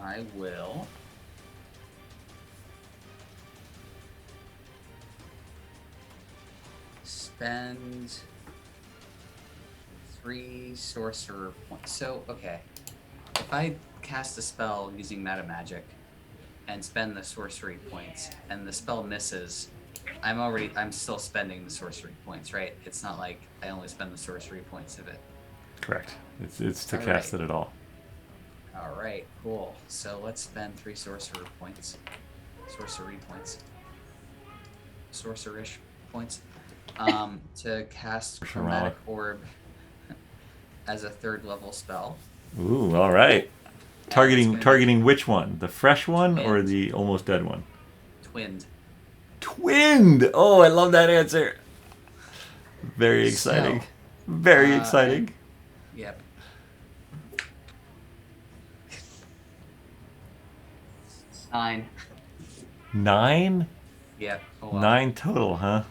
I will spend 3 sorcerer points. So, okay. If I cast a spell using meta magic and spend the sorcery points and the spell misses, I'm still spending the sorcery points, right? It's not like I only spend the sorcery points of it. Correct. It's to All cast right. it at all. Alright, cool. So let's spend 3 sorcerer points. Sorcery points. Sorcerish points. To cast Chromatic Orb as a 3rd level spell. Ooh, all right. Targeting which one? The fresh one or Twinned. the almost dead one? Twinned. Twinned! Oh, I love that answer. Very exciting. So, Very exciting. Yep. 9. 9? Yep. Oh, well. 9 total, huh?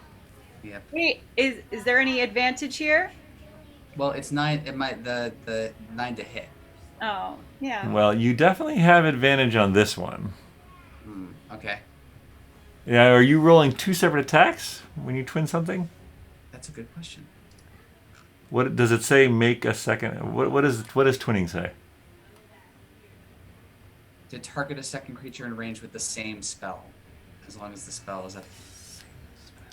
Yep. Wait, is there any advantage here? Well, it's 9. It might the 9 to hit. Oh, yeah. Well, you definitely have advantage on this one. Okay. Yeah, are you rolling 2 separate attacks when you twin something? That's a good question. What does it say? Make a second. What does twinning say? To target a second creature in range with the same spell, as long as the spell is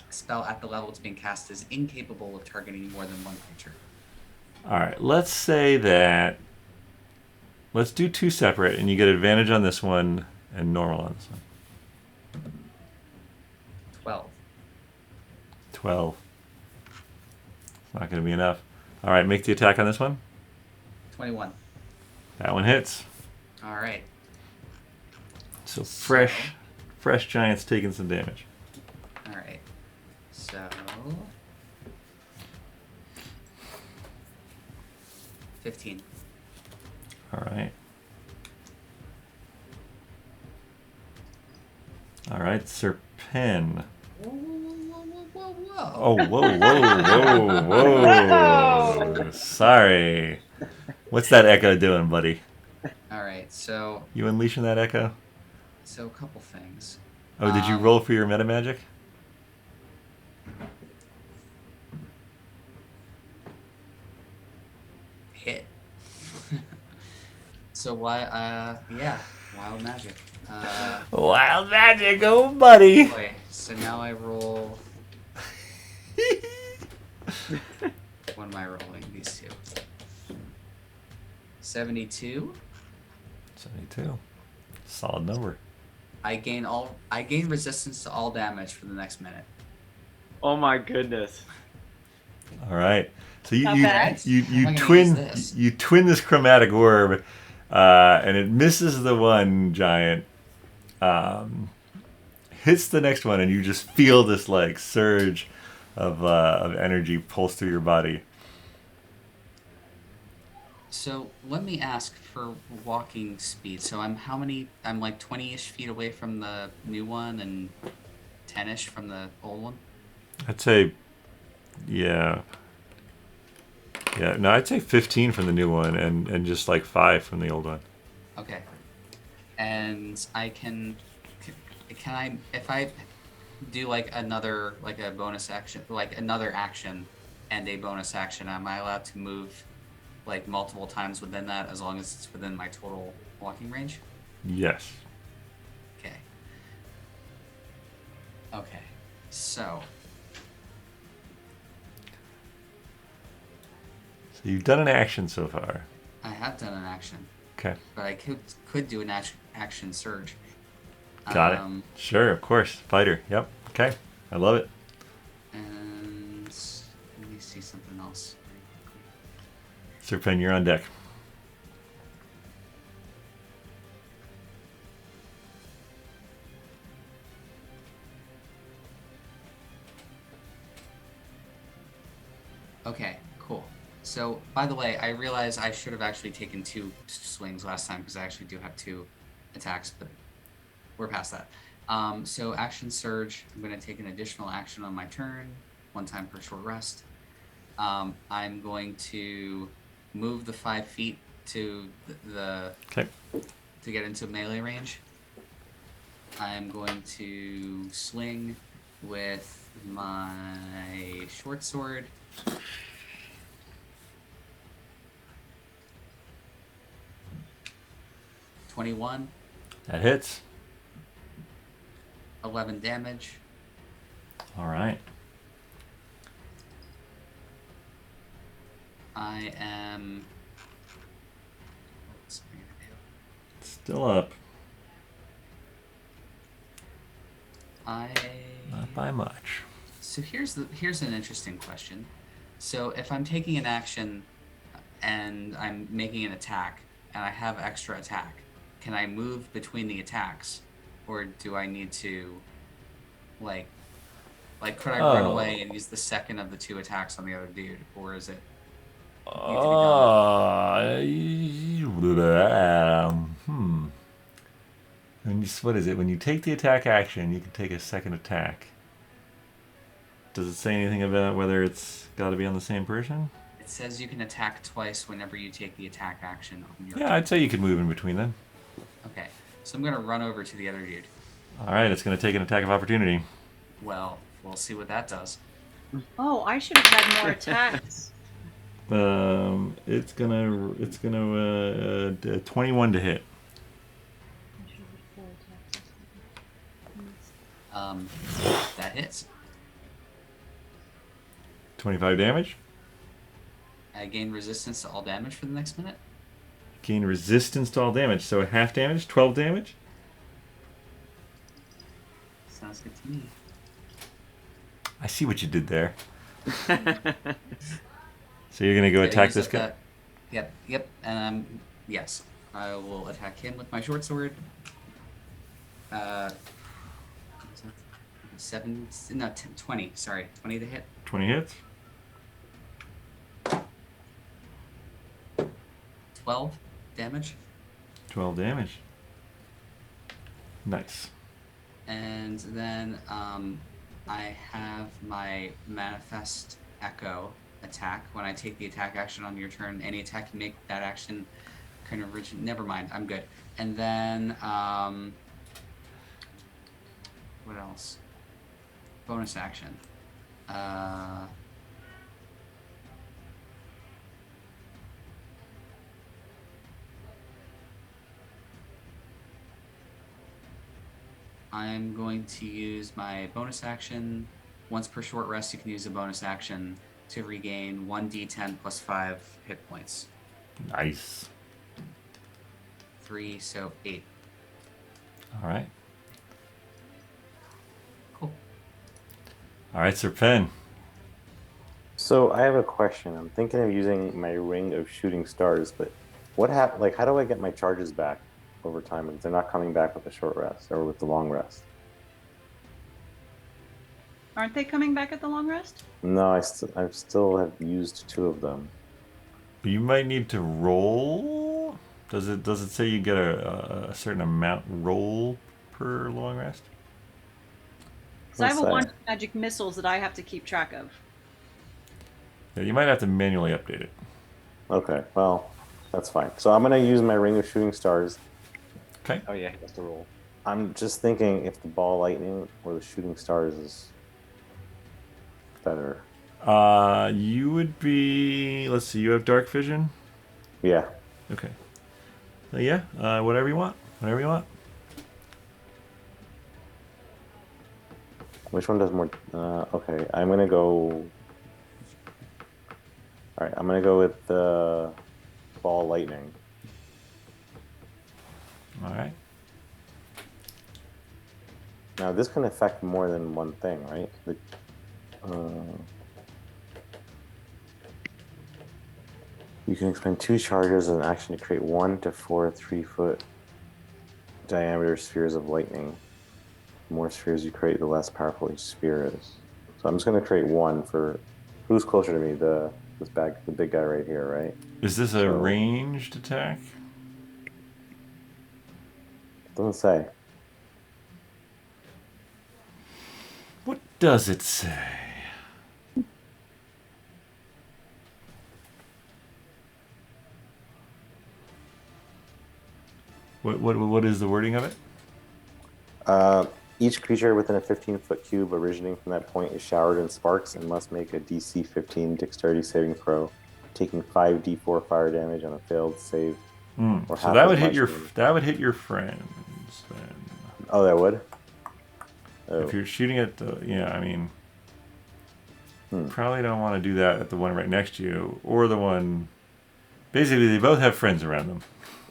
spell at the level it's being cast is incapable of targeting more than one creature. All right, let's say that. Let's do 2 separate, and you get advantage on this one and normal on this one. 12. 12. It's not going to be enough. All right, make the attack on this one. 21. That one hits. All right. So fresh giant's taking some damage. All right. So 15. All right. All right, Sir Pen. Whoa, whoa, whoa, whoa, whoa. Oh, whoa. Sorry. What's that echo doing, buddy? All right. So You unleashing that echo? a couple things. Oh, did you roll for your meta magic? Hit. So wild magic. Wild magic, oh buddy. Boy, so now I roll. What am I rolling? These two. 72. 72. Solid number. I gain resistance to all damage for the next minute. Oh my goodness. All right. So Not bad. you How am I gonna twin use this? you twin this chromatic orb, and it misses the one giant, hits the next one, and you just feel this like surge of energy pulse through your body. So let me ask for walking speed. So I'm like 20-ish feet away from the new one and 10-ish from the old one. I'd say, yeah. Yeah, no, I'd say 15 from the new one and just like 5 from the old one. Okay. And I can I, if I do like another, like a bonus action, like another action and a bonus action, am I allowed to move like multiple times within that as long as it's within my total walking range? Yes. Okay. Okay. So So you've done an action so far. I have done an action, Okay. but I could do an action surge. Got it. Sure, of course. Fighter. Yep. Okay. I love it. And let me see something else. Sir Pen, you're on deck. Okay, cool. So, by the way, I realize I should have actually taken 2 swings last time because I actually do have 2 attacks, but we're past that. So, action surge. I'm going to take an additional action on my turn, 1 time per short rest. I'm going to move the 5 feet to Okay. to get into melee range. I'm going to swing with my short sword. $21, That hits. 11 damage. All right. I am. What's I gonna do? Still up. Not by much. So here's an interesting question. So if I'm taking an action and I'm making an attack and I have extra attack, can I move between the attacks, or do I need to like could I run away and use the second of the 2 attacks on the other dude, or is it What is it? When you take the attack action, you can take a second attack. Does it say anything about whether it's got to be on the same person? It says you can attack twice whenever you take the attack action on your Yeah, turn. I'd say you could move in between them. Okay, so I'm gonna run over to the other dude. All right, it's going to take an attack of opportunity. Well, we'll see what that does. Oh, I should have had more attacks. It's gonna 21 to hit. That hits. 25 damage. I gain resistance to all damage for the next minute. Gain resistance to all damage, so half damage, 12 damage. Sounds good to me. I see what you did there. So you're gonna go attack use this up guy. that- Yep. Yes, I will attack him with my short sword. 20. Sorry, 20 to hit. 20 hits. 12 damage. 12 damage. Nice. And then I have my manifest echo attack. When I take the attack action on your turn, any attack you make that action can originate. Never mind, I'm good. And then what else? Bonus action. I'm going to use my bonus action. Once per short rest, you can use a bonus action to regain 1d10 plus 5 hit points. Nice. 3, so 8. All right. Cool. All right, Sir Pen. So I have a question. I'm thinking of using my ring of shooting stars, but what Like, how do I get my charges back over time if they're not coming back with the short rest or with the long rest? Aren't they coming back at the long rest? No, I still have used 2 of them. You might need to roll. Does it say you get a certain amount roll per long rest? So I have a What's bunch that? of magic missiles that I have to keep track of. Yeah, you might have to manually update it. Okay, well, that's fine. So I'm going to use my ring of shooting stars. Okay. Oh yeah, that's the roll. I'm just thinking if the ball lightning or the shooting stars is better. You would be. Let's see. You have dark vision. Yeah. Okay. Yeah. Whatever you want. Whatever you want. Which one does more? Okay, I'm going to go. All right, I'm going to go with the ball lightning. All right. Now, this can affect more than one thing, right? You can expend 2 charges as an action to create 1 to 4 3-foot diameter spheres of lightning. The more spheres you create, the less powerful each sphere is. So I'm just going to create 1 for who's closer to me. The big guy right here, right? Is this a ranged attack? Doesn't say. What does it say? What is the wording of it? Each creature within a 15-foot cube originating from that point is showered in sparks and must make a DC 15 dexterity saving throw, taking 5d4 fire damage on a failed save. Or So half that as would hit much your damage. that would hit your friends then. Oh, that would? Oh. If you're shooting at the I mean, probably don't want to do that at the one right next to you or the one. Basically, they both have friends around them.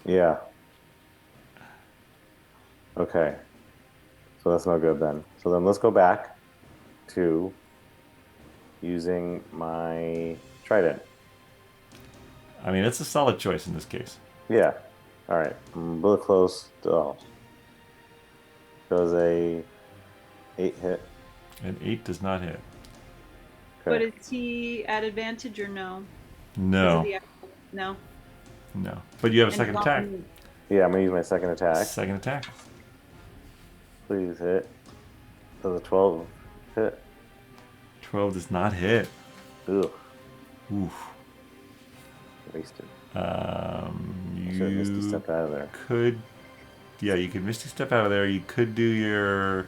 Yeah. Okay. So that's no good then. So then let's go back to using my trident. I mean, it's a solid choice in this case. Yeah. All right. I'm really close. Does a 8 hit? An 8 does not hit. But Okay. is he at advantage or no? No, No. no. But you have a And second it's attack. not- Yeah, I'm gonna use my second attack. Second attack. Please hit. Does a 12 hit? 12 does not hit. Ugh. Oof. Wasted. You Should have Misty stepped out of there. could, yeah, you could Misty Step out of there. You could do your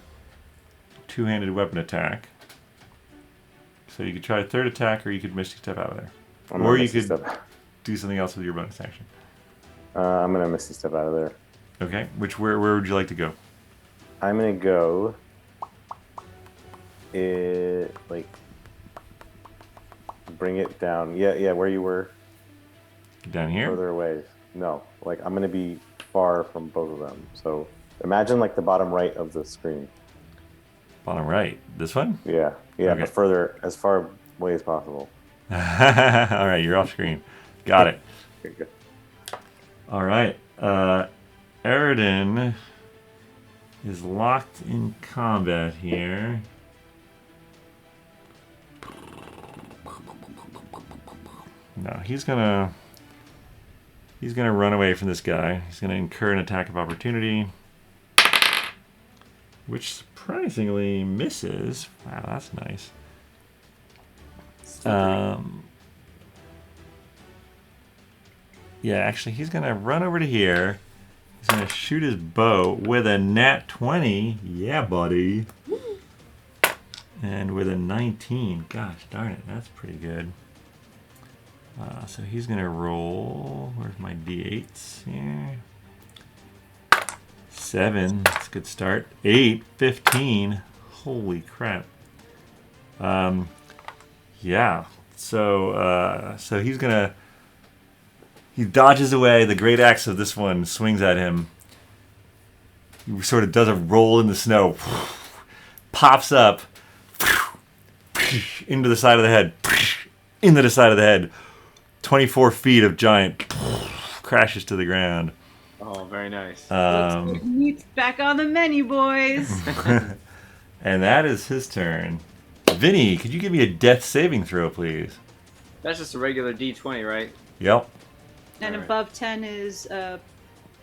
two-handed weapon attack. So you could try a third attack, or you could Misty Step out of there. I'm Or gonna you Misty could step. do something else with your bonus action. I'm gonna Misty step out of there. Okay, where would you like to go? I'm gonna go. Like bring it down. Yeah, where you were. Down here? Further away. No, like I'm gonna be far from both of them. So imagine like the bottom right of the screen. Bottom right. This one? Yeah, Okay. but further, as far away as possible. All right, you're off screen. Got it. Okay, good. All right. Erin is locked in combat here. No, he's gonna run away from this guy. He's gonna incur an attack of opportunity, which surprisingly misses. Wow, that's nice. Yeah, actually, he's gonna run over to here. He's gonna shoot his bow with a nat 20. Yeah, buddy. And with a 19. Gosh darn it, that's pretty good. So he's gonna roll. Where's my d8s here? 7. That's a good start. 8, 15. Holy crap. Yeah. So he's gonna. He dodges away. The great axe of this one swings at him. He sort of does a roll in the snow. Pops up. Into the side of the head. Into the side of the head. 24 feet of giant. Crashes to the ground. Oh, very nice. Meat's back on the menu, boys. And that is his turn. Vinny, could you give me a death saving throw, please? That's just a regular D20, right? Yep. And Alright. above 10 is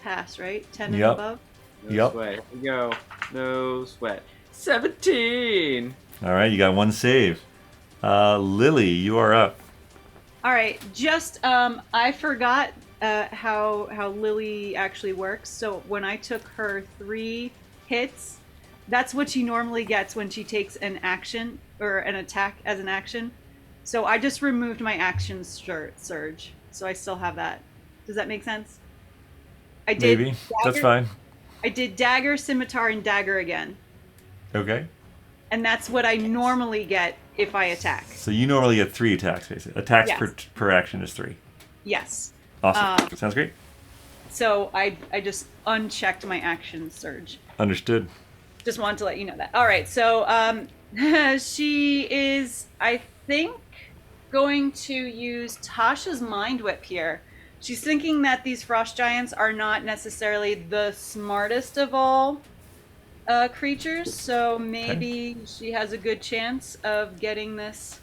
pass, right? 10 and Yep. above? No Yep. sweat. Here we go. No sweat. 17! All right, you got one save. Lily, you are up. All right, just I forgot how Lily actually works. So when I took her 3 hits, that's what she normally gets when she takes an action or an attack as an action. So I just removed my action surge, so I still have that. Does that make sense? I did. Maybe. That's dagger- fine. I did dagger, scimitar, and dagger again, Okay. and that's what I normally get if I attack. So you normally get 3 attacks, basically. Attacks Yes. per action is 3. Yes. Awesome. Sounds great. So I just unchecked my action surge. Understood. Just wanted to let you know that. All right, so she is, I think, going to use Tasha's Mind Whip here. She's thinking that these frost giants are not necessarily the smartest of all creatures, so maybe she has a good chance of getting this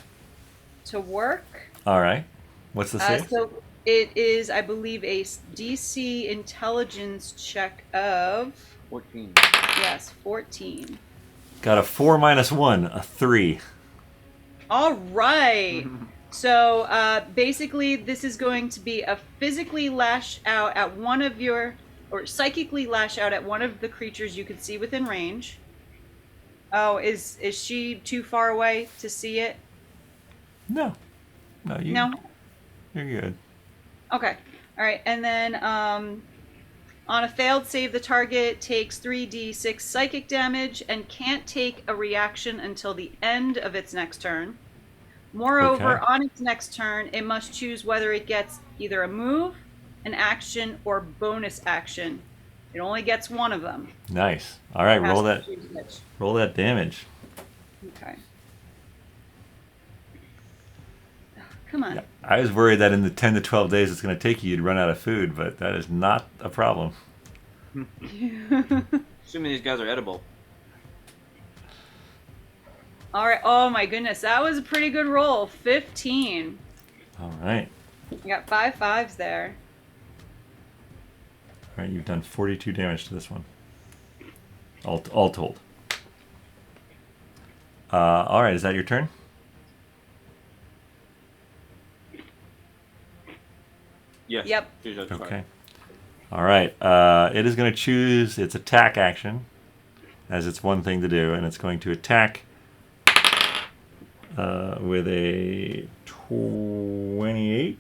to work. All right. What's the save? So it is, I believe, a DC intelligence check of 14. yes, 14. Got a 4 minus 1, a 3. All right. So basically, this is going to be a physically lash out at one of your, or psychically lash out at one of the creatures you can see within range. Oh, is she too far away to see it? No. No, you're good. Okay. All right. And then on a failed save, the target takes 3d6 psychic damage and can't take a reaction until the end of its next turn. Moreover, Okay. on its next turn, it must choose whether it gets either a move, an action, or bonus action. It only gets one of them. Nice. All right, It has roll to that. choose which. Roll that damage. Okay. Come on. Yeah. I was worried that in the 10 to 12 days it's going to take you'd run out of food, but that is not a problem. Assuming these guys are edible. All right. Oh my goodness, that was a pretty good roll. 15. All right. You got 5 5s there. All right, you've done 42 damage to this one. all told. All right, is that your turn? Yes. Yep. Choose a target. Okay. All right. It is going to choose its attack action as its one thing to do, and it's going to attack with a 28.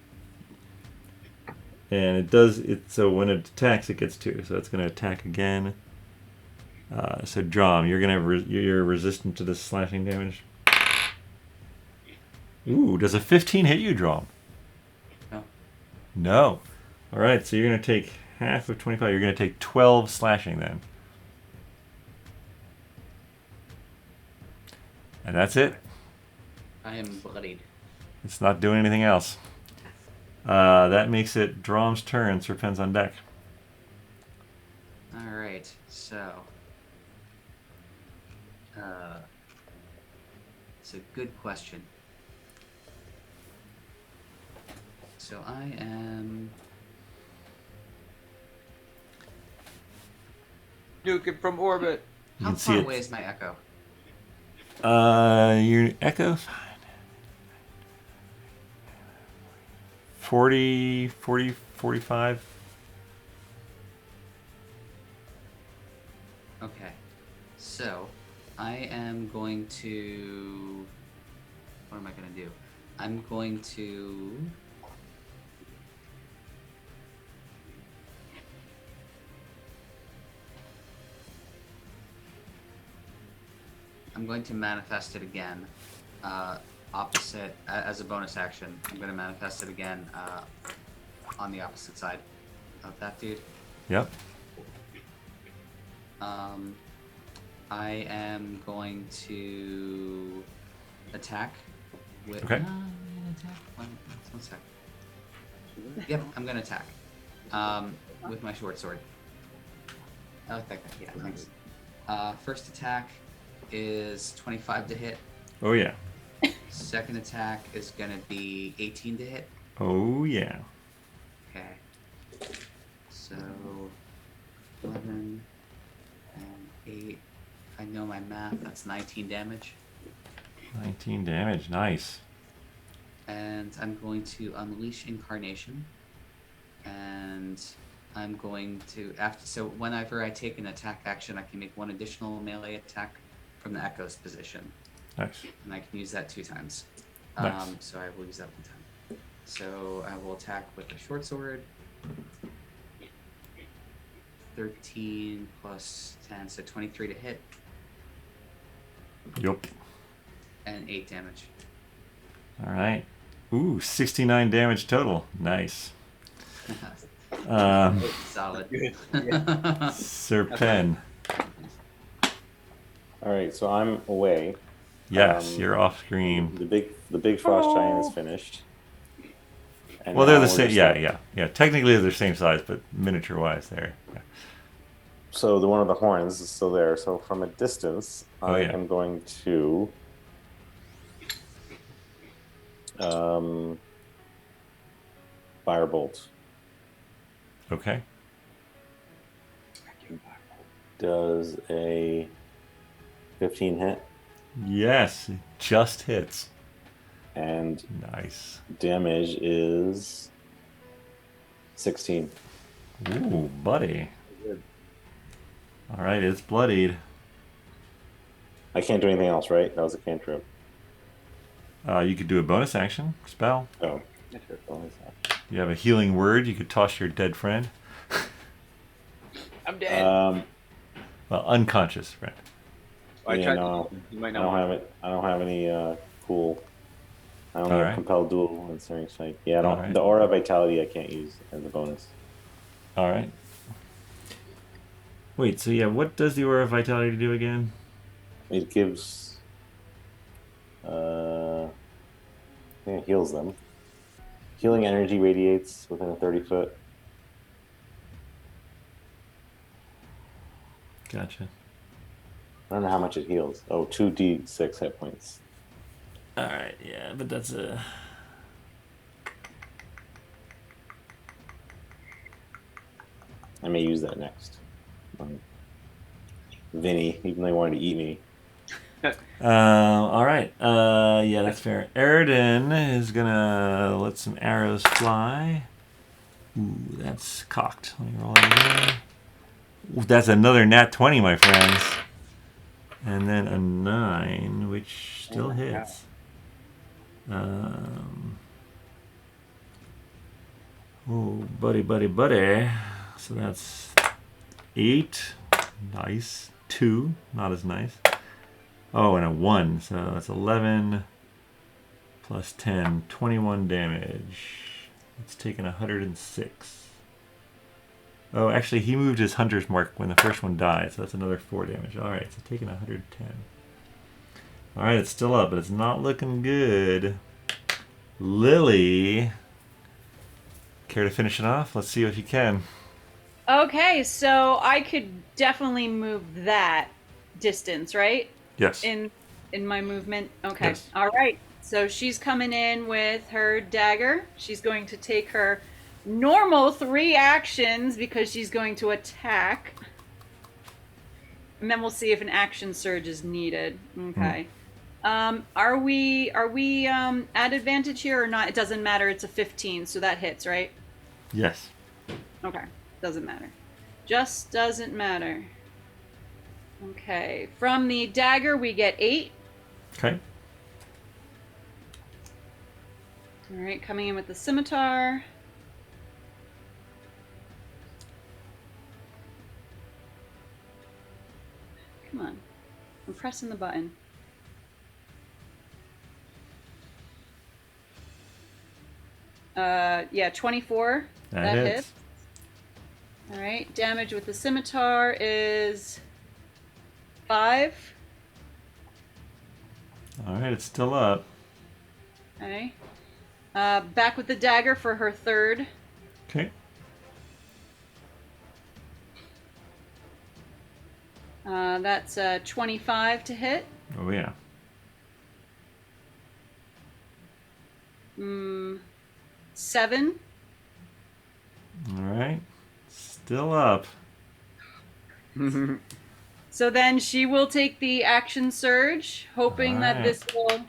And it does it. So when it attacks, it gets 2. So it's going to attack again. So Dromm, you're going to you're resistant to the slashing damage. Ooh, does a 15 hit you, Dromm? No. No. All right, so you're going to take half of 25. You're going to take 12 slashing then. And that's it. I am bloodied. It's not doing anything else. That makes it Dromm's turn. Serpen's on deck. All right, so it's a good question. So I am. Nuke it from orbit. You How can see far it. away is my echo? Your echo? 40, 45. Okay, so I am going to. What am I going to do? I'm going to. I'm going to manifest it again, opposite as a bonus action. I'm going to manifest it again on the opposite side of that dude. Yep. I am going to attack with. Okay. Attack. One sec. Yep, I'm going to attack with my short sword. Oh, yeah, thanks. First attack is 25 to hit. Oh, yeah. Second attack is going to be 18 to hit. Oh, yeah. Okay. So 11 and 8. If I know my math, that's 19 damage. 19 damage. Nice. And I'm going to unleash incarnation. And I'm going to so whenever I take an attack action, I can make one additional melee attack from the echo's position. Nice. And I can use that 2 times. Nice. So I will use that 1 time. So I will attack with a short sword. 13 plus 10, so 23 to hit. Yup. And 8 damage. All right. Ooh, 69 damage total. Nice. Solid. Serpen. All right, so I'm away. Yes, you're off screen. The big frost giant is finished. And Well, they're now the we're same. just Yeah. Technically, they're the same size, but miniature-wise, they're. Yeah. So the one of the horns is still there. So from a distance, I am going to firebolt. Okay. Does a 15 hit? Yes, it just hits. And Nice. damage is 16. Ooh, buddy. All right, it's bloodied. I can't do anything else, right? That was a cantrip. You could do a bonus action spell. Oh. You have a healing word. You could toss your dead friend. I'm dead. Well, unconscious friend. I Yeah, tried no, you might I not don't want have it. I don't have any cool. I only All have right. compelled duel and searing strike. Yeah, I don't. All right. The aura vitality I can't use as a bonus. All right. Wait, so yeah, what does the aura of vitality do again? It gives. I think it heals them. Healing energy radiates within a 30-foot. Gotcha. I don't know how much it heals. Oh, 2d6 hit points. All right, yeah, but that's a. I may use that next. Vinny, even though he wanted to eat me. All right. Yeah, that's fair. Erin is gonna let some arrows fly. Ooh, that's cocked. Let me roll it again. Ooh, that's another nat 20, my friends. And then a 9, which still hits. Oh, buddy. So that's 8. Nice. 2. Not as nice. Oh, and a 1. So that's 11 plus 10. 21 damage. It's taken 106. Oh, actually, he moved his hunter's mark when the first one died, so that's another 4 damage. All right, so taking 110. All right, it's still up, but it's not looking good. Lily, care to finish it off? Let's see if you can. Okay, so I could definitely move that distance, right? Yes. In my movement. Okay. Yes. All right. So she's coming in with her dagger. She's going to take her normal 3 actions because she's going to attack. And then we'll see if an action surge is needed. Okay. Are we at advantage here or not? It doesn't matter. It's a 15, so that hits, right? Yes. Okay. Doesn't matter. Just doesn't matter. Okay. From the dagger, we get 8. Okay. All right. Coming in with the scimitar. Come on. I'm pressing the button. Yeah, 24. That hits. All right. Damage with the scimitar is 5. All right, it's still up. Okay. Back with the dagger for her 3rd. Okay. That's 25 to hit. Oh, yeah. 7. All right. Still up. So then she will take the action surge, hoping that Alright. this will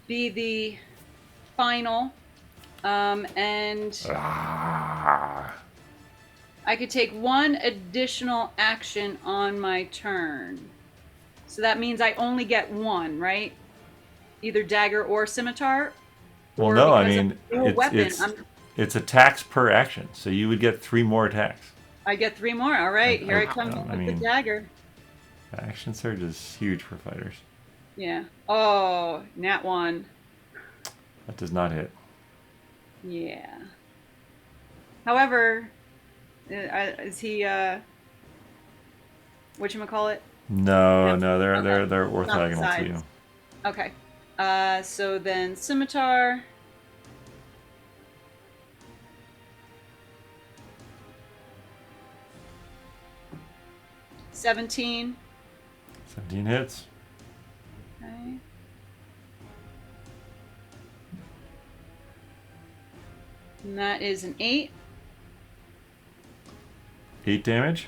be the final. And I could take 1 additional action on my turn. So that means I only get 1, right? Either dagger or scimitar. Well, or no, I because mean, of dual weapon, it's attacks per action, so you would get 3 more attacks. I get 3 more. All right, here it comes with the dagger. Action surge is huge for fighters. Yeah. Oh, nat 1. That does not hit. Yeah. However, is he whatchamacallit? No, they're Okay. they're Not the orthogonal to sides. you. Okay. So then scimitar. $17. 17 hits. Okay. And that is an 8. 8 damage.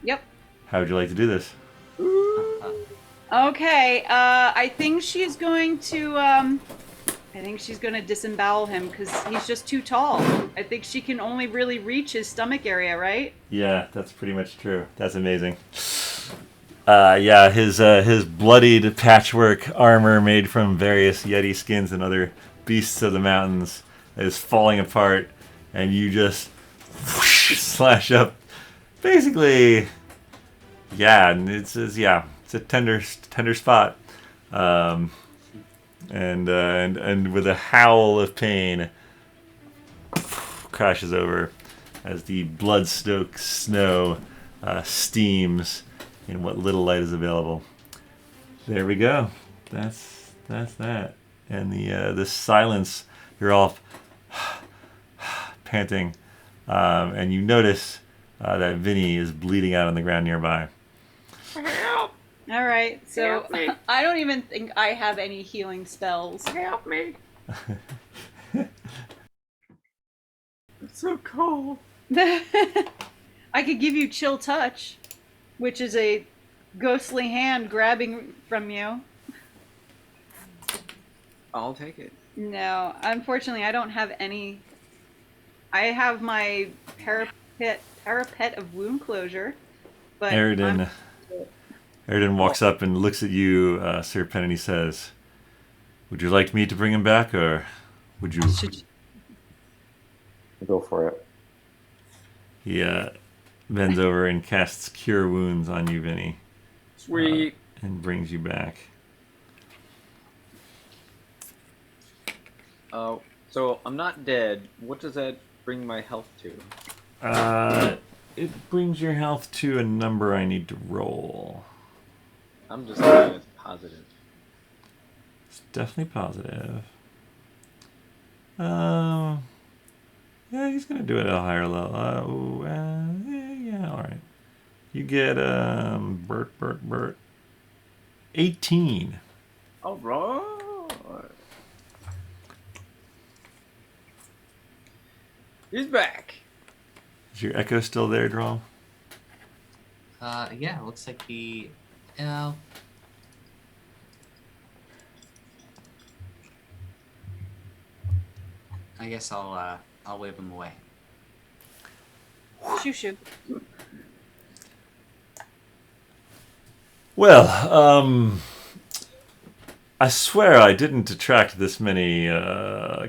Yep. How would you like to do this? Okay. I think she's going to disembowel him because he's just too tall. I think she can only really reach his stomach area, right? Yeah, that's pretty much true. That's amazing. Yeah, his bloodied patchwork armor made from various yeti skins and other beasts of the mountains is falling apart, and you just whoosh, slash up. Basically, yeah, it's a tender spot, and with a howl of pain, crashes over as the blood-soaked snow steams in what little light is available. There we go. That's that. And the silence, you're all panting, and you notice that Vinny is bleeding out on the ground nearby. Help! All right. So Help me. I don't even think I have any healing spells. Help me! It's so cold. I could give you chill touch, which is a ghostly hand grabbing from you. I'll take it. No, unfortunately, I don't have any. I have my parapet of wound closure, but Eridan walks up and looks at you, Sir Pen, and he says, "Would you like me to bring him back, or would you?" Go for it. He bends over and casts Cure Wounds on you, Vinny, Sweet. and brings you back. So I'm not dead. What does that bring my health to? It brings your health to a number I need to roll. I'm just saying it's positive. It's definitely positive. Yeah, he's gonna do it at a higher level. Yeah, all right. You get Bert. 18. All right. He's back. Is your echo still there, Dromm? Yeah, looks like he, you know. I guess I'll wave him away. Shoo. Well, I swear I didn't attract this many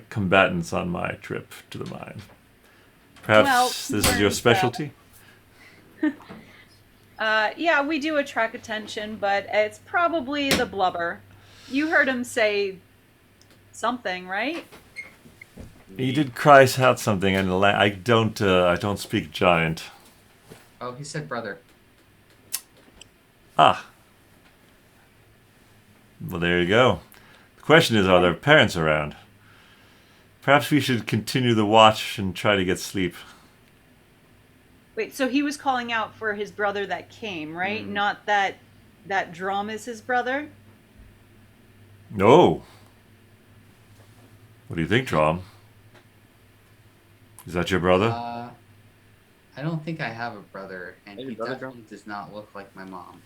combatants on my trip to the mine. Perhaps this is your specialty? Yeah, we do attract attention, but it's probably the blubber. You heard him say something, right? He did cry out something, and I don't speak giant. Oh, he said brother. Ah. Well, there you go. The question is, are their parents around? Perhaps we should continue the watch and try to get sleep. Wait, so he was calling out for his brother that came, right? Not that Dromm is his brother? No. What do you think, Dromm? Is that your brother? I don't think I have a brother, and Hey, he brother definitely does not look like my mom.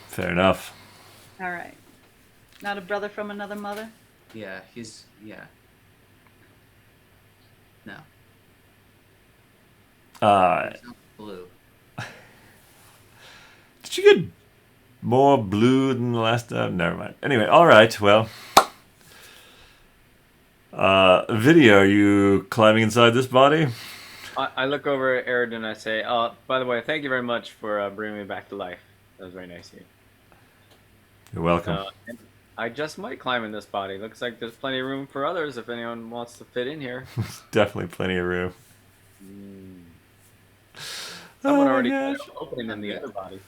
Fair enough. All right. Not a brother from another mother? Yeah. No. He's not blue. Did you get more blue than the last time? Never mind. Anyway, all right. Well, Vinny, are you climbing inside this body? I look over at Erin and I say, by the way, thank you very much for bringing me back to life. That was very nice of you. You're welcome. And I just might climb in this body. Looks like there's plenty of room for others if anyone wants to fit in here. Definitely plenty of room. Someone Oh my already gosh. put an opening in the other body.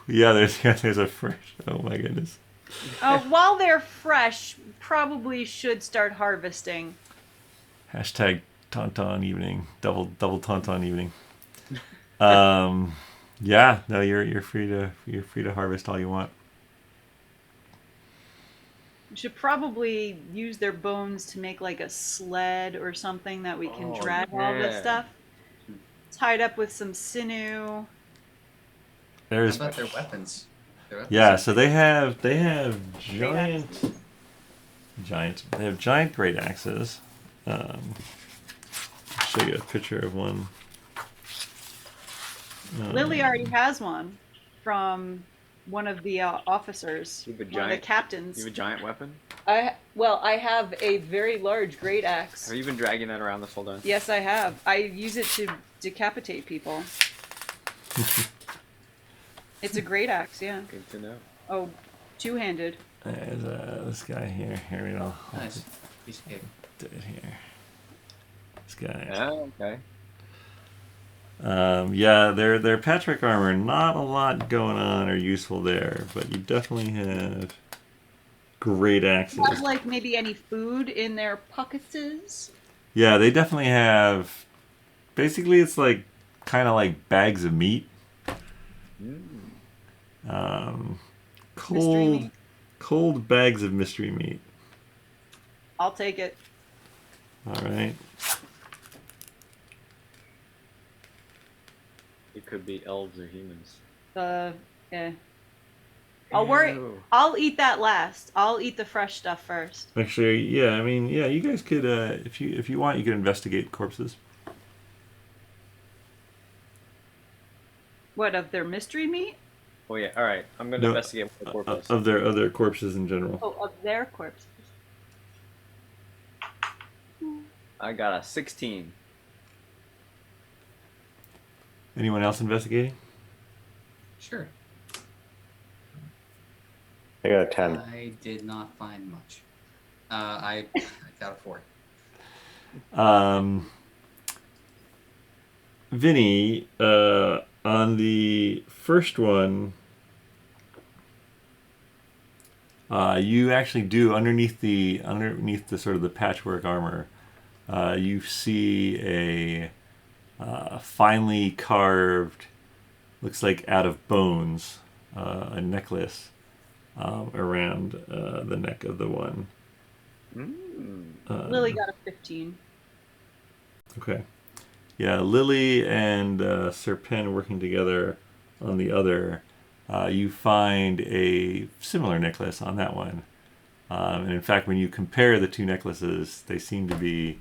Yeah, there's a fresh. Oh my goodness. While they're fresh, probably should start harvesting. Hashtag Tauntaun evening. Double Tauntaun evening. Yeah, no, you're free to harvest all you want. We should probably use their bones to make like a sled or something that we can drag all this yeah. stuff. Tied up with some sinew. There's How about their weapons? yeah, so they have giant. They have giant great axes. I'll show you a picture of one. Lily already has one from one of the officers, You have a one of the giant- captains. You have a giant weapon? I have a very large great axe. Have you been dragging that around this whole time? Yes, I have. I use it to decapitate people. It's a great axe, yeah. Good to know. Oh, two-handed. There's this guy here. Here we go. Nice. Piece of cake. Do it here. This guy. Yeah, okay. Yeah, their Patrick armor, not a lot going on or useful there, but you definitely have great axes. Not like maybe any food in their pockets. Yeah, they definitely have. Basically, it's like kind of like bags of meat. Mystery meat. Cold bags of mystery meat. I'll take it. All right. could be elves or humans. Yeah. I'll worry. Ew. I'll eat that last. I'll eat the fresh stuff first. Actually, yeah. I mean, yeah. You guys could, if you want, you could investigate corpses. What, of their mystery meat? Oh yeah. All right. I'm gonna No, investigate the corpus. of their other corpses in general. Oh, of their corpses. I got a 16. Anyone else investigating? Sure. I got a 10. I did not find much. I got a 4. Vinny, on the first one, you actually do underneath the sort of the patchwork armor, you see a finely carved, looks like out of bones, a necklace around the neck of the one. Lily got a 15. Okay. Yeah, Lily and Sir Pen working together on the other. You find a similar necklace on that one. And in fact, when you compare the two necklaces, they seem to be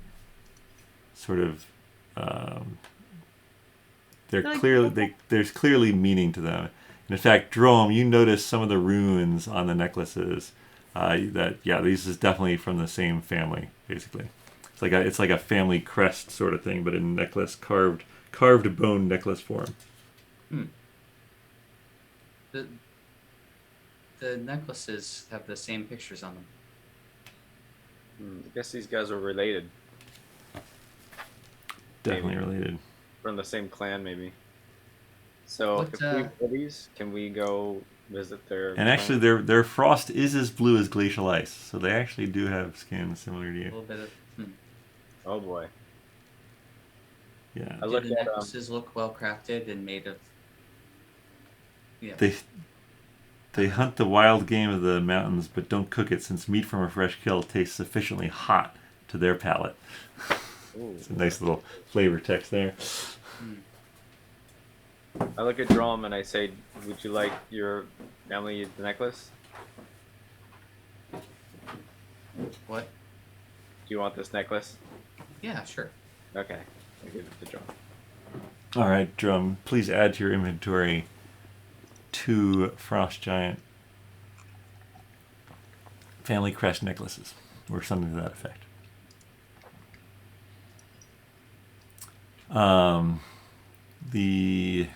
sort of there's clearly meaning to them. And in fact, Dromm, you notice some of the runes on the necklaces. These is definitely from the same family, basically. It's like a family crest sort of thing, but in necklace carved bone necklace form. The necklaces have the same pictures on them. I guess these guys are related. Definitely Maybe. related. From the same clan, maybe. So What, if we pull these, can we go visit their? And actually, their frost is as blue as glacial ice, so they actually do have skin similar to A you. little bit of. Oh boy. Yeah. I Do looked the at necklaces look well crafted and made of? Yeah. They hunt the wild game of the mountains, but don't cook it, since meat from a fresh kill tastes sufficiently hot to their palate. Ooh. It's a nice little flavor text there. I look at Dromm and I say, "Would you like your family the necklace? What? Do you want this necklace?" Yeah, sure. Okay, I give it to Dromm. All right, Drum, please add to your inventory 2 frost giant family crest necklaces, or something to that effect. The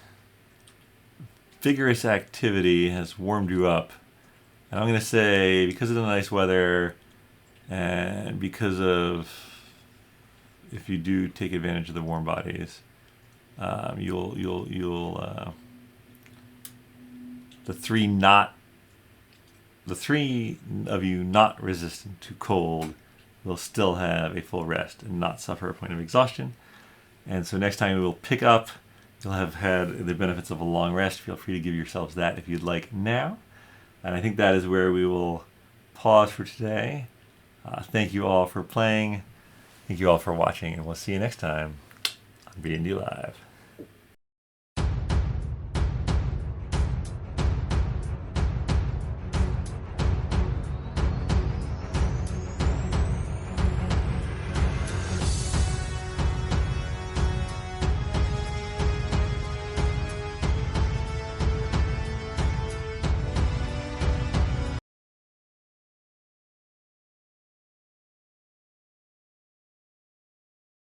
vigorous activity has warmed you up, and I'm going to say, because of the nice weather and because of, if you do take advantage of the warm bodies, you'll the three of you not resistant to cold will still have a full rest and not suffer a point of exhaustion. And so next time we will pick up, you'll have had the benefits of a long rest. Feel free to give yourselves that if you'd like now. And I think that is where we will pause for today. Thank you all for playing. Thank you all for watching, and we'll see you next time on BND Live.